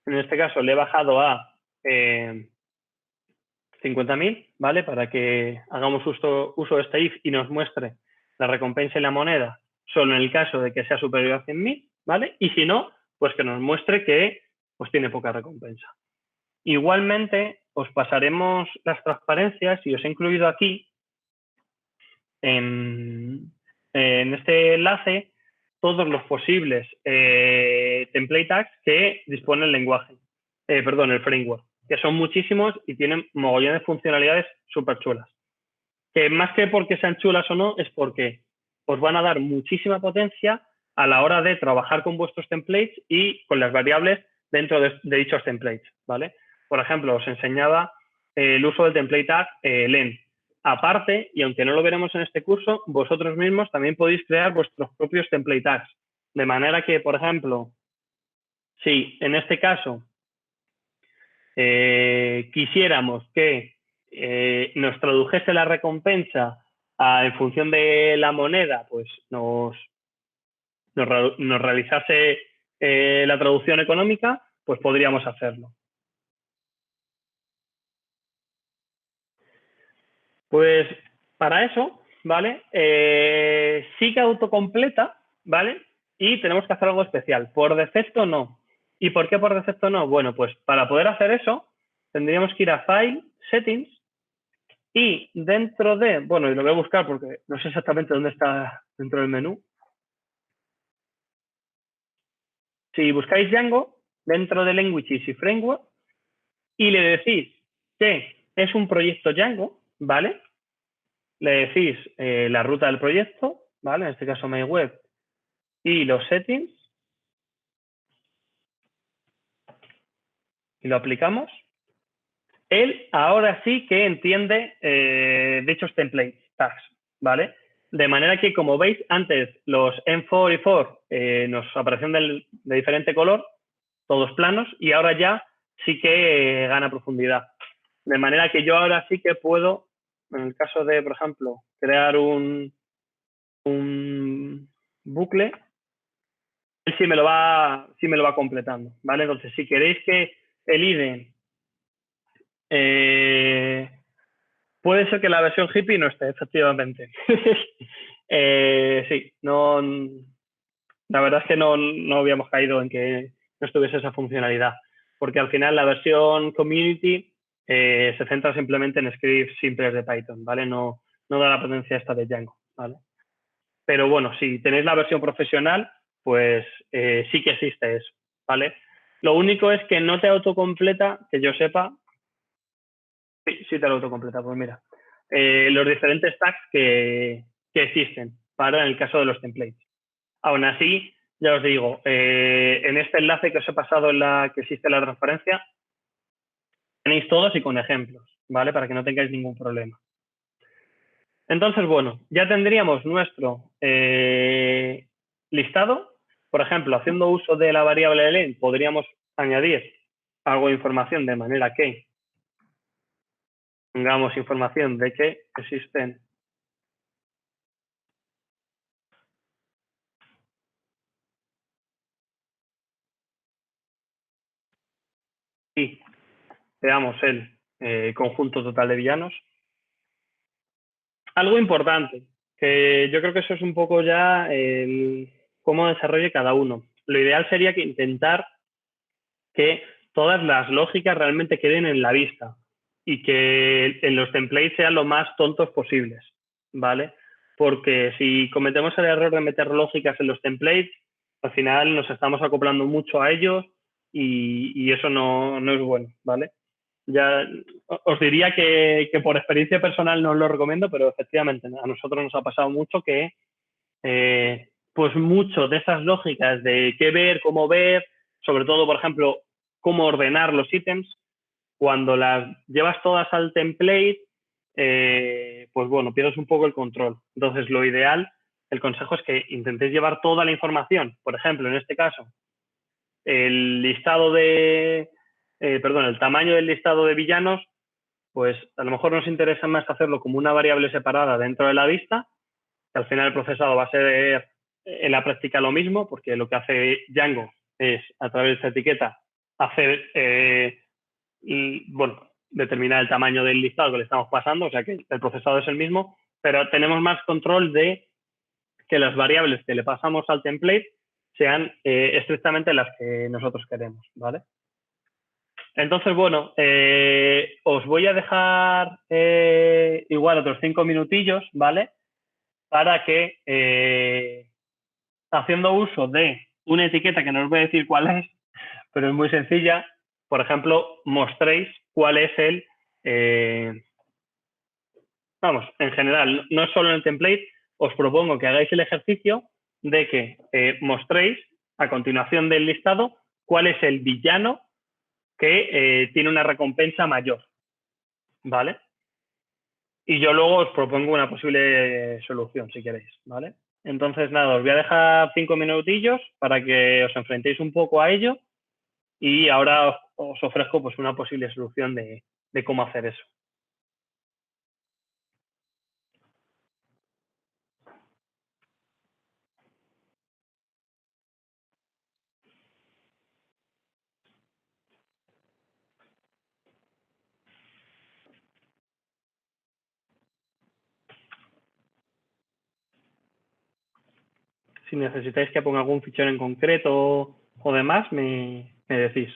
En este caso le he bajado a 50.000, ¿vale? Para que hagamos uso de este if y nos muestre la recompensa y la moneda solo en el caso de que sea superior a 100.000, ¿vale? Y si no, pues que nos muestre que pues tiene poca recompensa. Igualmente, os pasaremos las transparencias y os he incluido aquí en este enlace todos los posibles template tags que dispone el lenguaje, perdón, el framework, que son muchísimos y tienen mogollón de funcionalidades súper chulas. Que más que porque sean chulas o no, es porque os van a dar muchísima potencia a la hora de trabajar con vuestros templates y con las variables dentro de dichos templates, ¿vale? Por ejemplo, os enseñaba el uso del template tag len. Aparte, y aunque no lo veremos en este curso, vosotros mismos también podéis crear vuestros propios template tags. De manera que, por ejemplo, si en este caso quisiéramos que nos tradujese la recompensa en función de la moneda, pues nos realizase la traducción económica, pues podríamos hacerlo. Pues para eso, ¿vale? Sí que autocompleta, ¿vale? Y tenemos que hacer algo especial. Por defecto no. ¿Y por qué por defecto no? Bueno, pues para poder hacer eso, tendríamos que ir a File, Settings, y dentro de, bueno, y lo voy a buscar porque no sé exactamente dónde está dentro del menú. Si buscáis Django, dentro de Languages y Framework, y le decís que es un proyecto Django, ¿vale? Le decís la ruta del proyecto, ¿vale? En este caso My Web, y los settings, y lo aplicamos. Él ahora sí que entiende dichos templates, tags, ¿vale? De manera que, como veis, antes los M4 y 4 nos aparecían de diferente color, todos planos, y ahora ya sí que gana profundidad. De manera que yo ahora sí que puedo, en el caso de, por ejemplo, crear un bucle, él sí me lo va completando, ¿vale? Entonces, si queréis que el IDE puede ser que la versión hippie no esté, efectivamente. Sí, no, la verdad es que no habíamos caído en que no estuviese esa funcionalidad, porque al final la versión community se centra simplemente en scripts simples de Python, ¿vale? No da la potencia esta de Django, ¿vale? Pero bueno, si tenéis la versión profesional, pues sí que existe eso, ¿vale? Lo único es que no te autocompleta, que yo sepa, sí te lo autocompleta, pues mira, los diferentes tags que existen para en el caso de los templates. Aún así, ya os digo, en este enlace que os he pasado en la que existe la transparencia, tenéis todos y con ejemplos, ¿vale? Para que no tengáis ningún problema. Entonces, bueno, ya tendríamos nuestro listado. Por ejemplo, haciendo uso de la variable len, podríamos añadir algo de información de manera que tengamos información de que existen y veamos el conjunto total de villanos. Algo importante, que yo creo que eso es un poco ya cómo desarrolle cada uno. Lo ideal sería que intentar que todas las lógicas realmente queden en la vista y que en los templates sean lo más tontos posibles, ¿vale? Porque si cometemos el error de meter lógicas en los templates, al final nos estamos acoplando mucho a ellos y eso no es bueno, ¿vale? Ya os diría que por experiencia personal no os lo recomiendo, pero efectivamente a nosotros nos ha pasado mucho que pues mucho de esas lógicas de qué ver, cómo ver, sobre todo, por ejemplo, cómo ordenar los ítems, cuando las llevas todas al template, pues bueno, pierdes un poco el control. Entonces, lo ideal, el consejo es que intentéis llevar toda la información. Por ejemplo, en este caso, el listado de, el tamaño del listado de villanos, pues a lo mejor nos interesa más hacerlo como una variable separada dentro de la vista, que al final el procesado va a ser en la práctica lo mismo, porque lo que hace Django es, a través de esta etiqueta, hacer, determinar el tamaño del listado que le estamos pasando, o sea que el procesado es el mismo, pero tenemos más control de que las variables que le pasamos al template sean estrictamente las que nosotros queremos, ¿vale? Entonces, bueno, os voy a dejar igual otros 5 minutillos, ¿vale? Para que haciendo uso de una etiqueta que no os voy a decir cuál es, pero es muy sencilla. Por ejemplo, mostréis cuál es vamos, en general, no solo en el template, os propongo que hagáis el ejercicio de que mostréis a continuación del listado cuál es el villano que tiene una recompensa mayor, ¿vale? Y yo luego os propongo una posible solución, si queréis, ¿vale? Entonces, nada, os voy a dejar 5 minutillos para que os enfrentéis un poco a ello y ahora os ofrezco pues una posible solución de cómo hacer eso. Si necesitáis que ponga algún fichero en concreto o demás, me decís.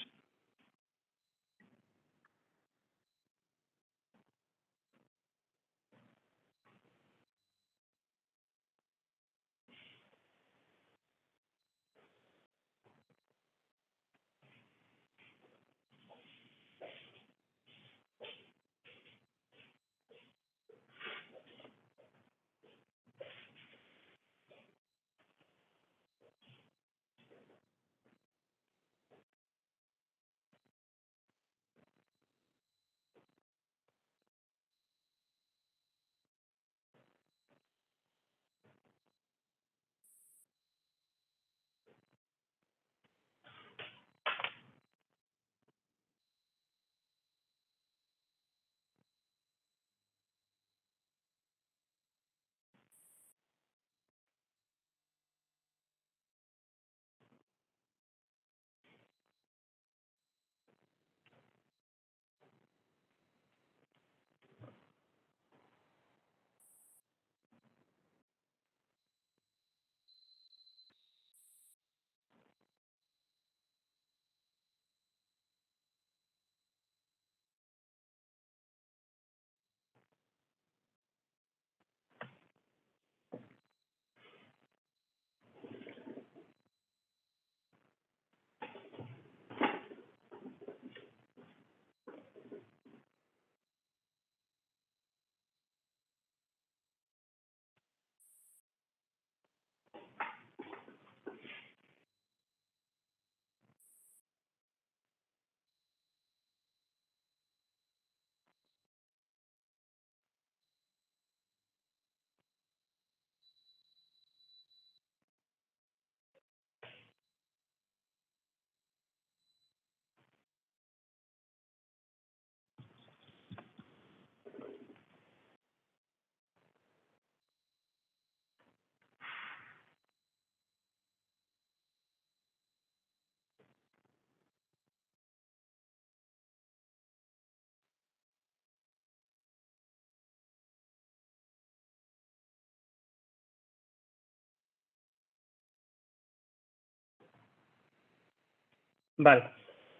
Vale,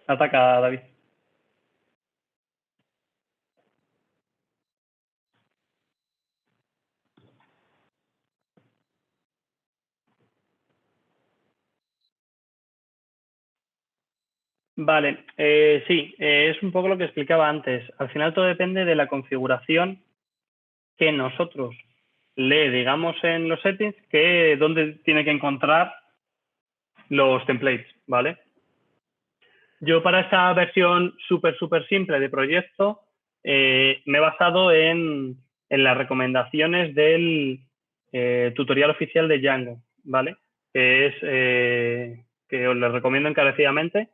ataca, David. Vale, sí, es un poco lo que explicaba antes. Al final todo depende de la configuración que nosotros le digamos en los settings que dónde tiene que encontrar los templates, ¿vale? Yo para esta versión súper simple de proyecto me he basado en las recomendaciones del tutorial oficial de Django, ¿vale? Que es que os lo recomiendo encarecidamente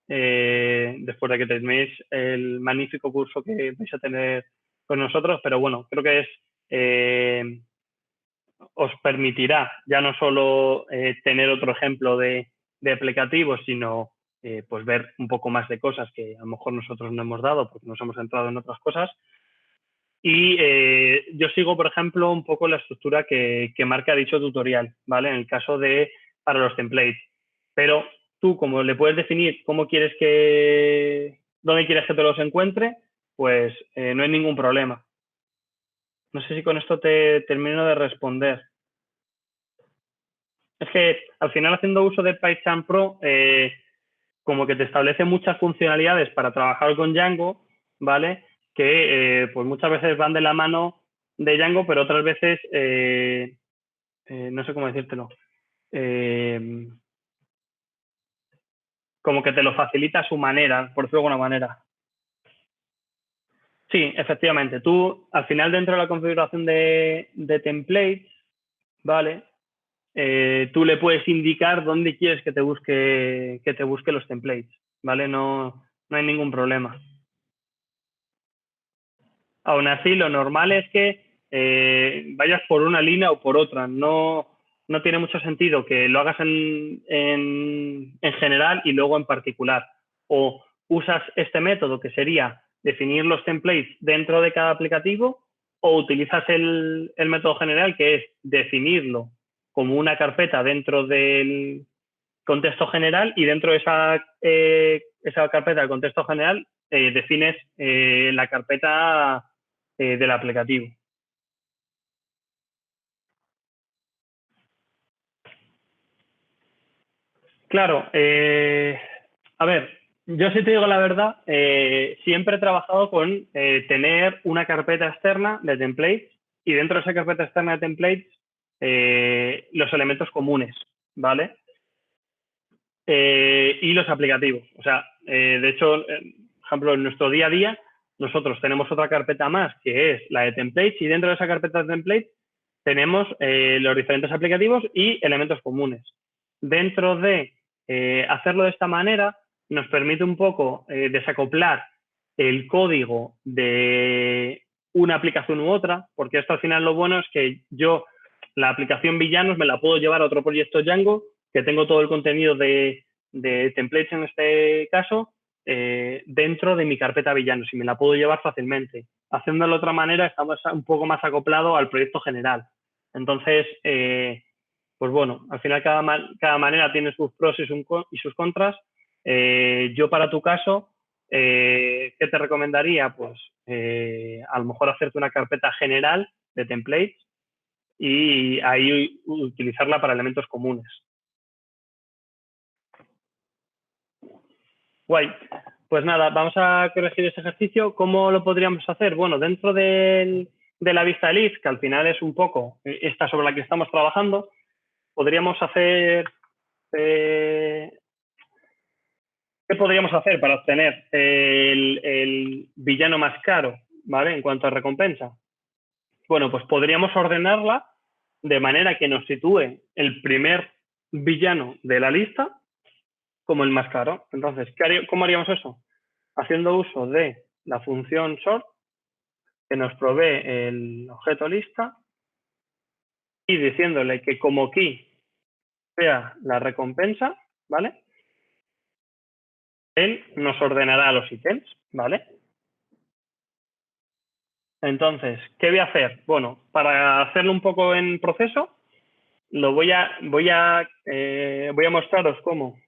después de que terminéis el magnífico curso que vais a tener con nosotros, pero bueno, creo que es os permitirá ya no solo tener otro ejemplo de aplicativo, sino pues ver un poco más de cosas que a lo mejor nosotros no hemos dado porque nos hemos centrado en otras cosas. Y yo sigo, por ejemplo, un poco la estructura que marca dicho tutorial, ¿vale? En el caso de para los templates. Pero tú, como le puedes definir cómo quieres dónde quieres que te los encuentre, pues no hay ningún problema. No sé si con esto te termino de responder. Es que al final haciendo uso de PyCharm Pro, como que te establece muchas funcionalidades para trabajar con Django, ¿vale? Que pues muchas veces van de la mano de Django, pero otras veces, no sé cómo decírtelo, eh, como que te lo facilita a su manera, por decirlo de alguna manera. Sí, efectivamente. Tú, al final, dentro de la configuración de templates, ¿vale? Tú le puedes indicar dónde quieres que te busque los templates, ¿vale? No, no hay ningún problema. Aún así, lo normal es que vayas por una línea o por otra. No, no tiene mucho sentido que lo hagas en general y luego en particular. O usas este método que sería definir los templates dentro de cada aplicativo, o utilizas el método general que es definirlo como una carpeta dentro del contexto general y dentro de esa carpeta del contexto general defines la carpeta del aplicativo. Claro, a ver, yo si te digo la verdad, siempre he trabajado con tener una carpeta externa de templates y dentro de esa carpeta externa de templates los elementos comunes, ¿vale? Y los aplicativos. O sea, de hecho, por ejemplo, en nuestro día a día, nosotros tenemos otra carpeta más que es la de templates y dentro de esa carpeta de templates tenemos los diferentes aplicativos y elementos comunes. Dentro de hacerlo de esta manera, nos permite un poco desacoplar el código de una aplicación u otra, porque esto al final lo bueno es que yo la aplicación Villanos me la puedo llevar a otro proyecto Django, que tengo todo el contenido de templates en este caso, dentro de mi carpeta Villanos y me la puedo llevar fácilmente. Haciéndolo de otra manera, estamos un poco más acoplado al proyecto general. Entonces, pues bueno, al final cada manera tiene sus pros y sus contras. Yo para tu caso, ¿qué te recomendaría? Pues a lo mejor hacerte una carpeta general de templates y ahí utilizarla para elementos comunes. Guay. Pues nada, vamos a corregir ese ejercicio. ¿Cómo lo podríamos hacer? Bueno, dentro de la vista de if, que al final es un poco esta sobre la que estamos trabajando, podríamos hacer... Eh, ¿Qué podríamos hacer para obtener el villano más caro, ¿vale? En cuanto a recompensa. Bueno, pues podríamos ordenarla de manera que nos sitúe el primer villano de la lista como el más caro. Entonces, ¿cómo haríamos eso? Haciendo uso de la función sort que nos provee el objeto lista y diciéndole que como key sea la recompensa, ¿vale? Él nos ordenará los ítems, ¿vale? Entonces, ¿qué voy a hacer? Bueno, para hacerlo un poco en proceso, voy a mostraros cómo,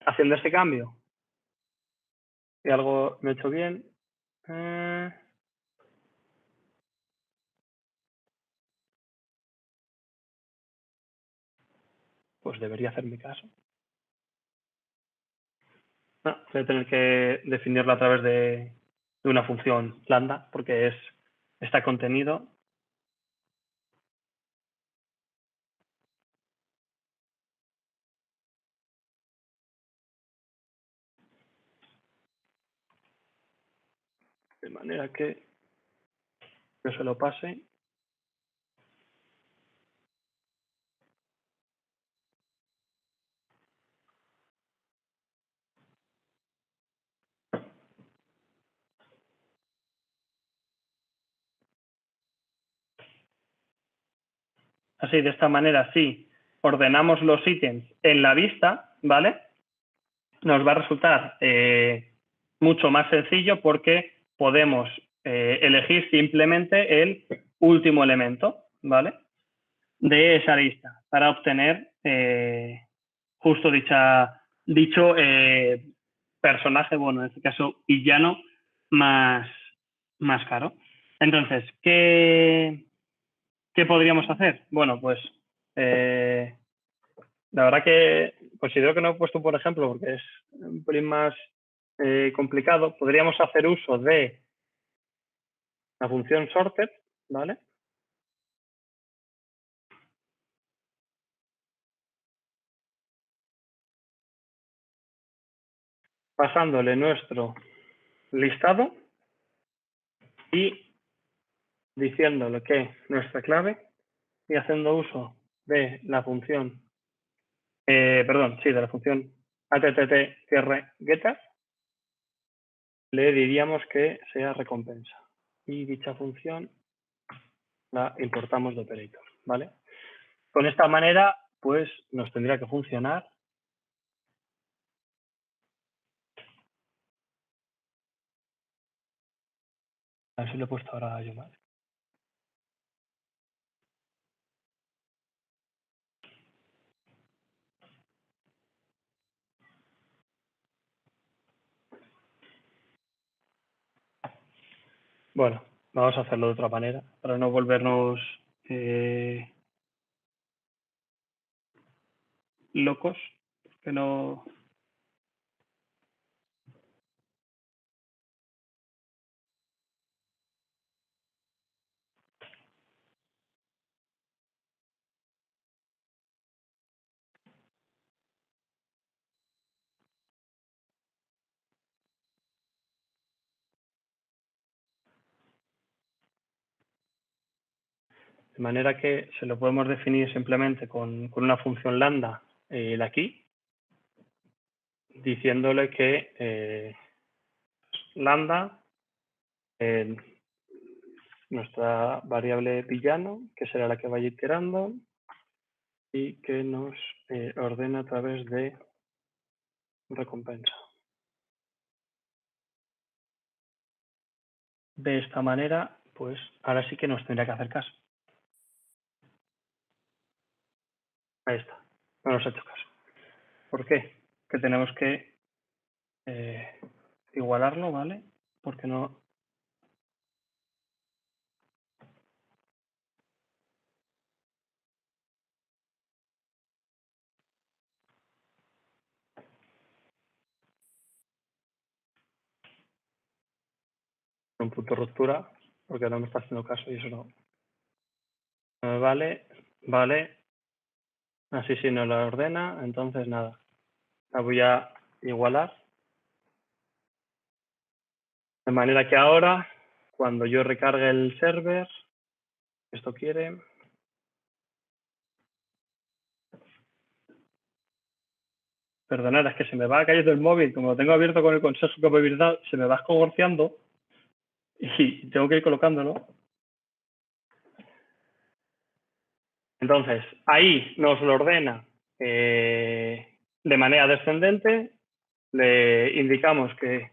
haciendo este cambio, si algo me he hecho bien, pues debería hacerme caso. No, voy a tener que definirlo a través de una función lambda, porque está contenido. De manera que yo se lo pase. Así, de esta manera, si ordenamos los ítems en la vista, ¿vale? Nos va a resultar mucho más sencillo porque podemos elegir simplemente el último elemento, ¿vale? De esa lista para obtener justo dicho personaje, bueno, en este caso villano, más caro. Entonces, ¿qué podríamos hacer? Bueno, pues la verdad que considero que no he puesto por ejemplo porque es un pelín más complicado. Podríamos hacer uso de la función sorted, ¿vale? Pasándole nuestro listado y diciéndole que nuestra clave y haciendo uso de la función, perdón, sí, de la función http cierre getter, le diríamos que sea recompensa. Y dicha función la importamos de operator, ¿vale? Con esta manera, pues nos tendría que funcionar. A ver si lo he puesto ahora yo mal. Bueno, vamos a hacerlo de otra manera para no volvernos locos, que no. De manera que se lo podemos definir simplemente con una función lambda de aquí, diciéndole que lambda, nuestra variable villano, que será la que vaya iterando, y que nos ordena a través de recompensa. De esta manera, pues ahora sí que nos tendría que hacer caso. Ahí está, no nos ha hecho caso. ¿Por qué? Que tenemos que igualarlo, ¿vale? Porque no. Un punto de ruptura, porque no me está haciendo caso y eso no. Vale, vale. Así sí no la ordena, entonces nada. La voy a igualar. De manera que ahora, cuando yo recargue el server, esto quiere. Perdonad, es que se me va cayendo el móvil, como lo tengo abierto con el consejo que me habéis dado, se me va escogorciando y tengo que ir colocándolo. Entonces, ahí nos lo ordena de manera descendente, le indicamos que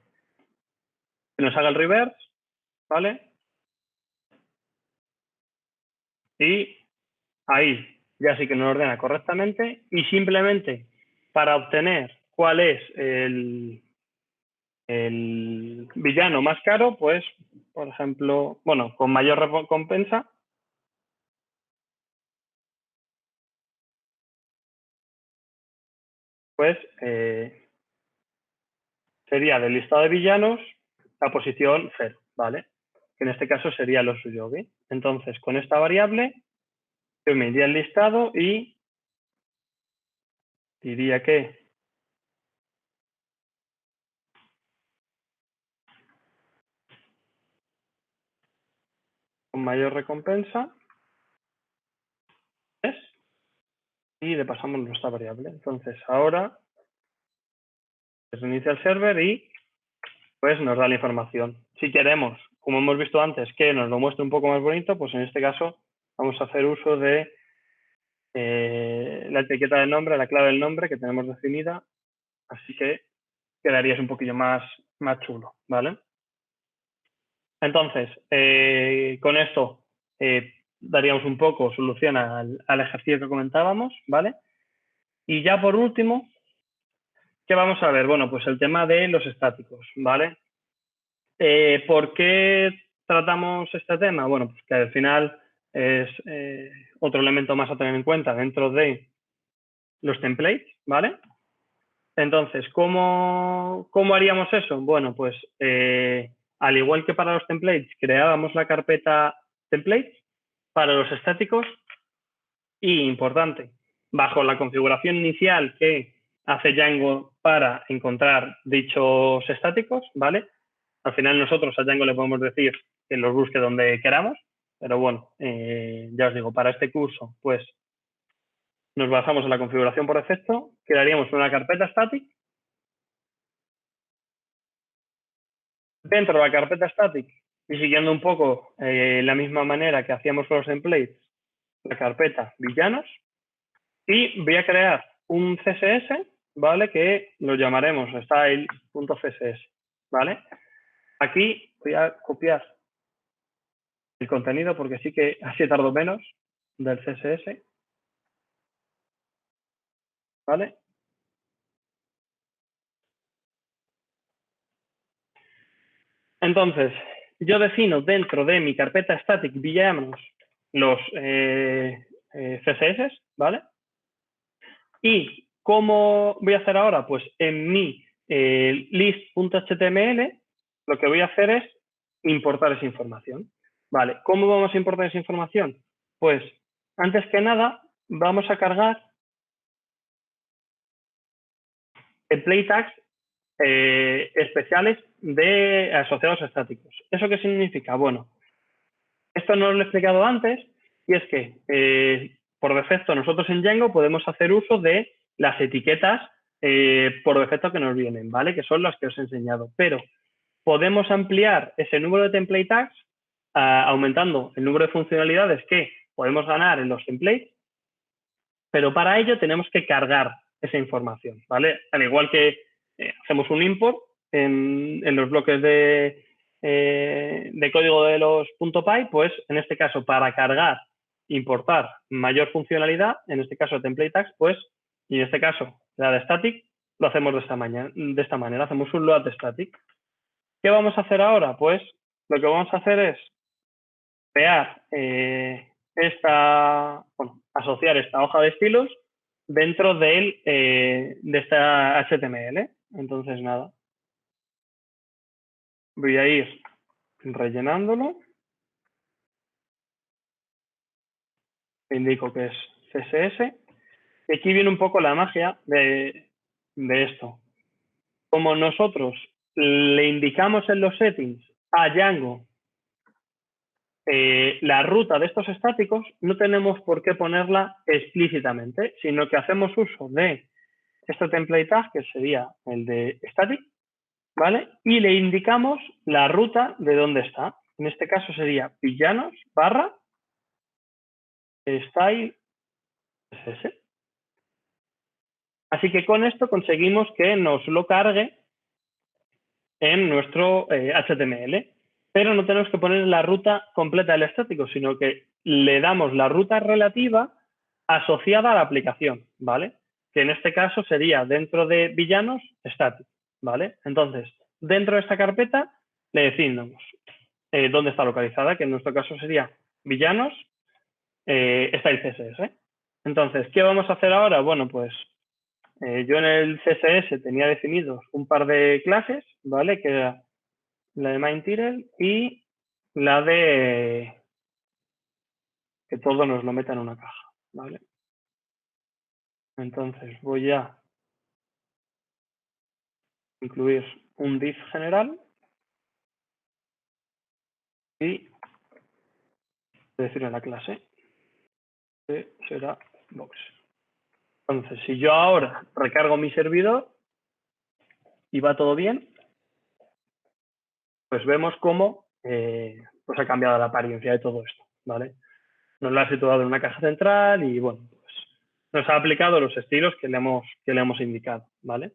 nos haga el reverse, ¿vale? Y ahí ya sí que nos ordena correctamente y simplemente para obtener cuál es el villano más caro, pues, por ejemplo, bueno, con mayor recompensa, pues sería del listado de villanos la posición 0, ¿vale? Que en este caso sería los Suyogi. Entonces, con esta variable, yo me iría al listado y diría que con mayor recompensa es, y le pasamos nuestra variable. Entonces, ahora se reinicia el server y pues nos da la información. Si queremos, como hemos visto antes, que nos lo muestre un poco más bonito, pues en este caso vamos a hacer uso de la etiqueta del nombre, la clave del nombre que tenemos definida, así que quedaría un poquillo más chulo, ¿vale? Entonces, con esto daríamos un poco solución al ejercicio que comentábamos, ¿vale? Y ya por último, ¿qué vamos a ver? Bueno, pues el tema de los estáticos, ¿vale? ¿Por qué tratamos este tema? Bueno, pues que al final es otro elemento más a tener en cuenta dentro de los templates, ¿vale? Entonces, ¿cómo haríamos eso? Bueno, pues al igual que para los templates, creábamos la carpeta templates para los estáticos y, importante, bajo la configuración inicial que hace Django para encontrar dichos estáticos, ¿vale? Al final nosotros a Django le podemos decir que los busque donde queramos, pero bueno, ya os digo, para este curso, pues nos basamos en la configuración por defecto, crearíamos una carpeta static. Dentro de la carpeta static y siguiendo un poco la misma manera que hacíamos con los templates, la carpeta villanos, y voy a crear un CSS, ¿vale? Que lo llamaremos style.css, ¿vale? Aquí voy a copiar el contenido porque sí que así tardo menos del CSS, ¿vale? Entonces, yo defino dentro de mi carpeta static villanos los CSS, ¿vale? ¿Y cómo voy a hacer ahora? Pues en mi list.html lo que voy a hacer es importar esa información. Vale, ¿cómo vamos a importar esa información? Pues antes que nada vamos a cargar template tags especiales de asociados estáticos. ¿Eso qué significa? Bueno, esto no lo he explicado antes y es que por defecto nosotros en Django podemos hacer uso de las etiquetas por defecto que nos vienen, ¿vale? Que son las que os he enseñado. Pero podemos ampliar ese número de template tags aumentando el número de funcionalidades que podemos ganar en los templates, pero para ello tenemos que cargar esa información, ¿vale? Al igual que hacemos un import en los bloques de código de los .py, pues en este caso para cargar, importar mayor funcionalidad, en este caso template tags, pues, y en este caso la de static, lo hacemos de esta manera, hacemos un load static. ¿Qué vamos a hacer ahora? Pues lo que vamos a hacer es crear asociar esta hoja de estilos dentro de esta HTML. Entonces, nada, voy a ir rellenándolo. Indico que es CSS. Y aquí viene un poco la magia de esto. Como nosotros le indicamos en los settings a Django la ruta de estos estáticos, no tenemos por qué ponerla explícitamente, sino que hacemos uso de este template tag, que sería el de static, ¿vale? Y le indicamos la ruta de dónde está. En este caso sería villanos barra style CSS. Así que con esto conseguimos que nos lo cargue en nuestro HTML, pero no tenemos que poner la ruta completa del estático, sino que le damos la ruta relativa asociada a la aplicación, ¿vale? Que en este caso sería dentro de villanos static, ¿vale? Entonces, dentro de esta carpeta le decimos dónde está localizada, que en nuestro caso sería villanos style CSS. Entonces, ¿qué vamos a hacer ahora? Bueno, pues yo en el CSS tenía definidos un par de clases, ¿vale? Que era la de MindTitle y la de que todo nos lo meta en una caja, ¿vale? Entonces voy a incluir un div general y decirle a la clase que será box. Entonces, si yo ahora recargo mi servidor y va todo bien, pues vemos cómo pues ha cambiado la apariencia de todo esto, ¿vale? Nos la ha situado en una caja central y, bueno, pues nos ha aplicado los estilos que le hemos indicado, ¿vale?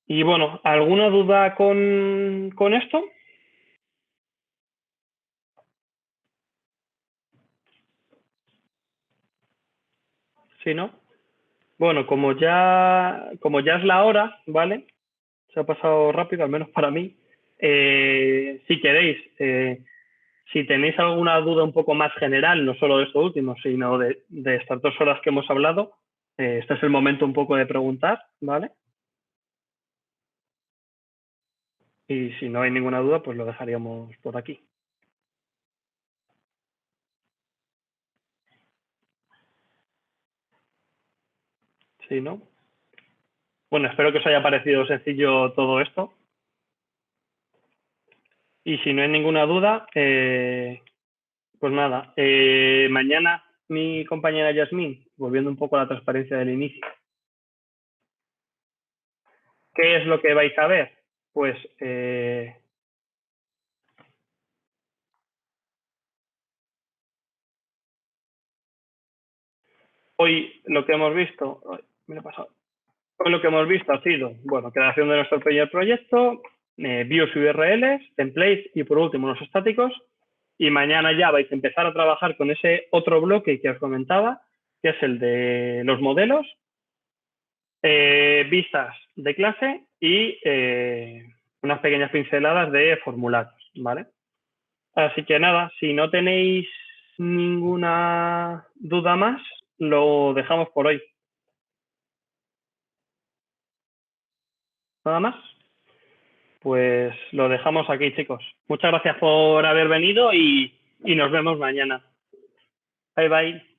Y, bueno, ¿alguna duda con esto? ¿Sí, no? Bueno, como ya es la hora, ¿vale? Se ha pasado rápido, al menos para mí. Si queréis, Si tenéis alguna duda un poco más general, no solo de esto último, sino de estas 2 horas que hemos hablado, este es el momento un poco de preguntar, ¿vale? Y si no hay ninguna duda, pues lo dejaríamos por aquí. Sí, ¿no? Bueno, espero que os haya parecido sencillo todo esto. Y si no hay ninguna duda, pues nada, mañana mi compañera Yasmín, volviendo un poco a la transparencia del inicio, ¿qué es lo que vais a ver? Pues hoy lo que hemos visto, me lo he pasado. Hoy lo que hemos visto ha sido, bueno, creación de nuestro primer proyecto, views URLs, templates y por último los estáticos. Y mañana ya vais a empezar a trabajar con ese otro bloque que os comentaba, que es el de los modelos, vistas de clase y unas pequeñas pinceladas de formularios, ¿vale? Así que nada, si no tenéis ninguna duda más, lo dejamos por hoy. Nada más. Pues lo dejamos aquí, chicos. Muchas gracias por haber venido y nos vemos mañana. Bye, bye.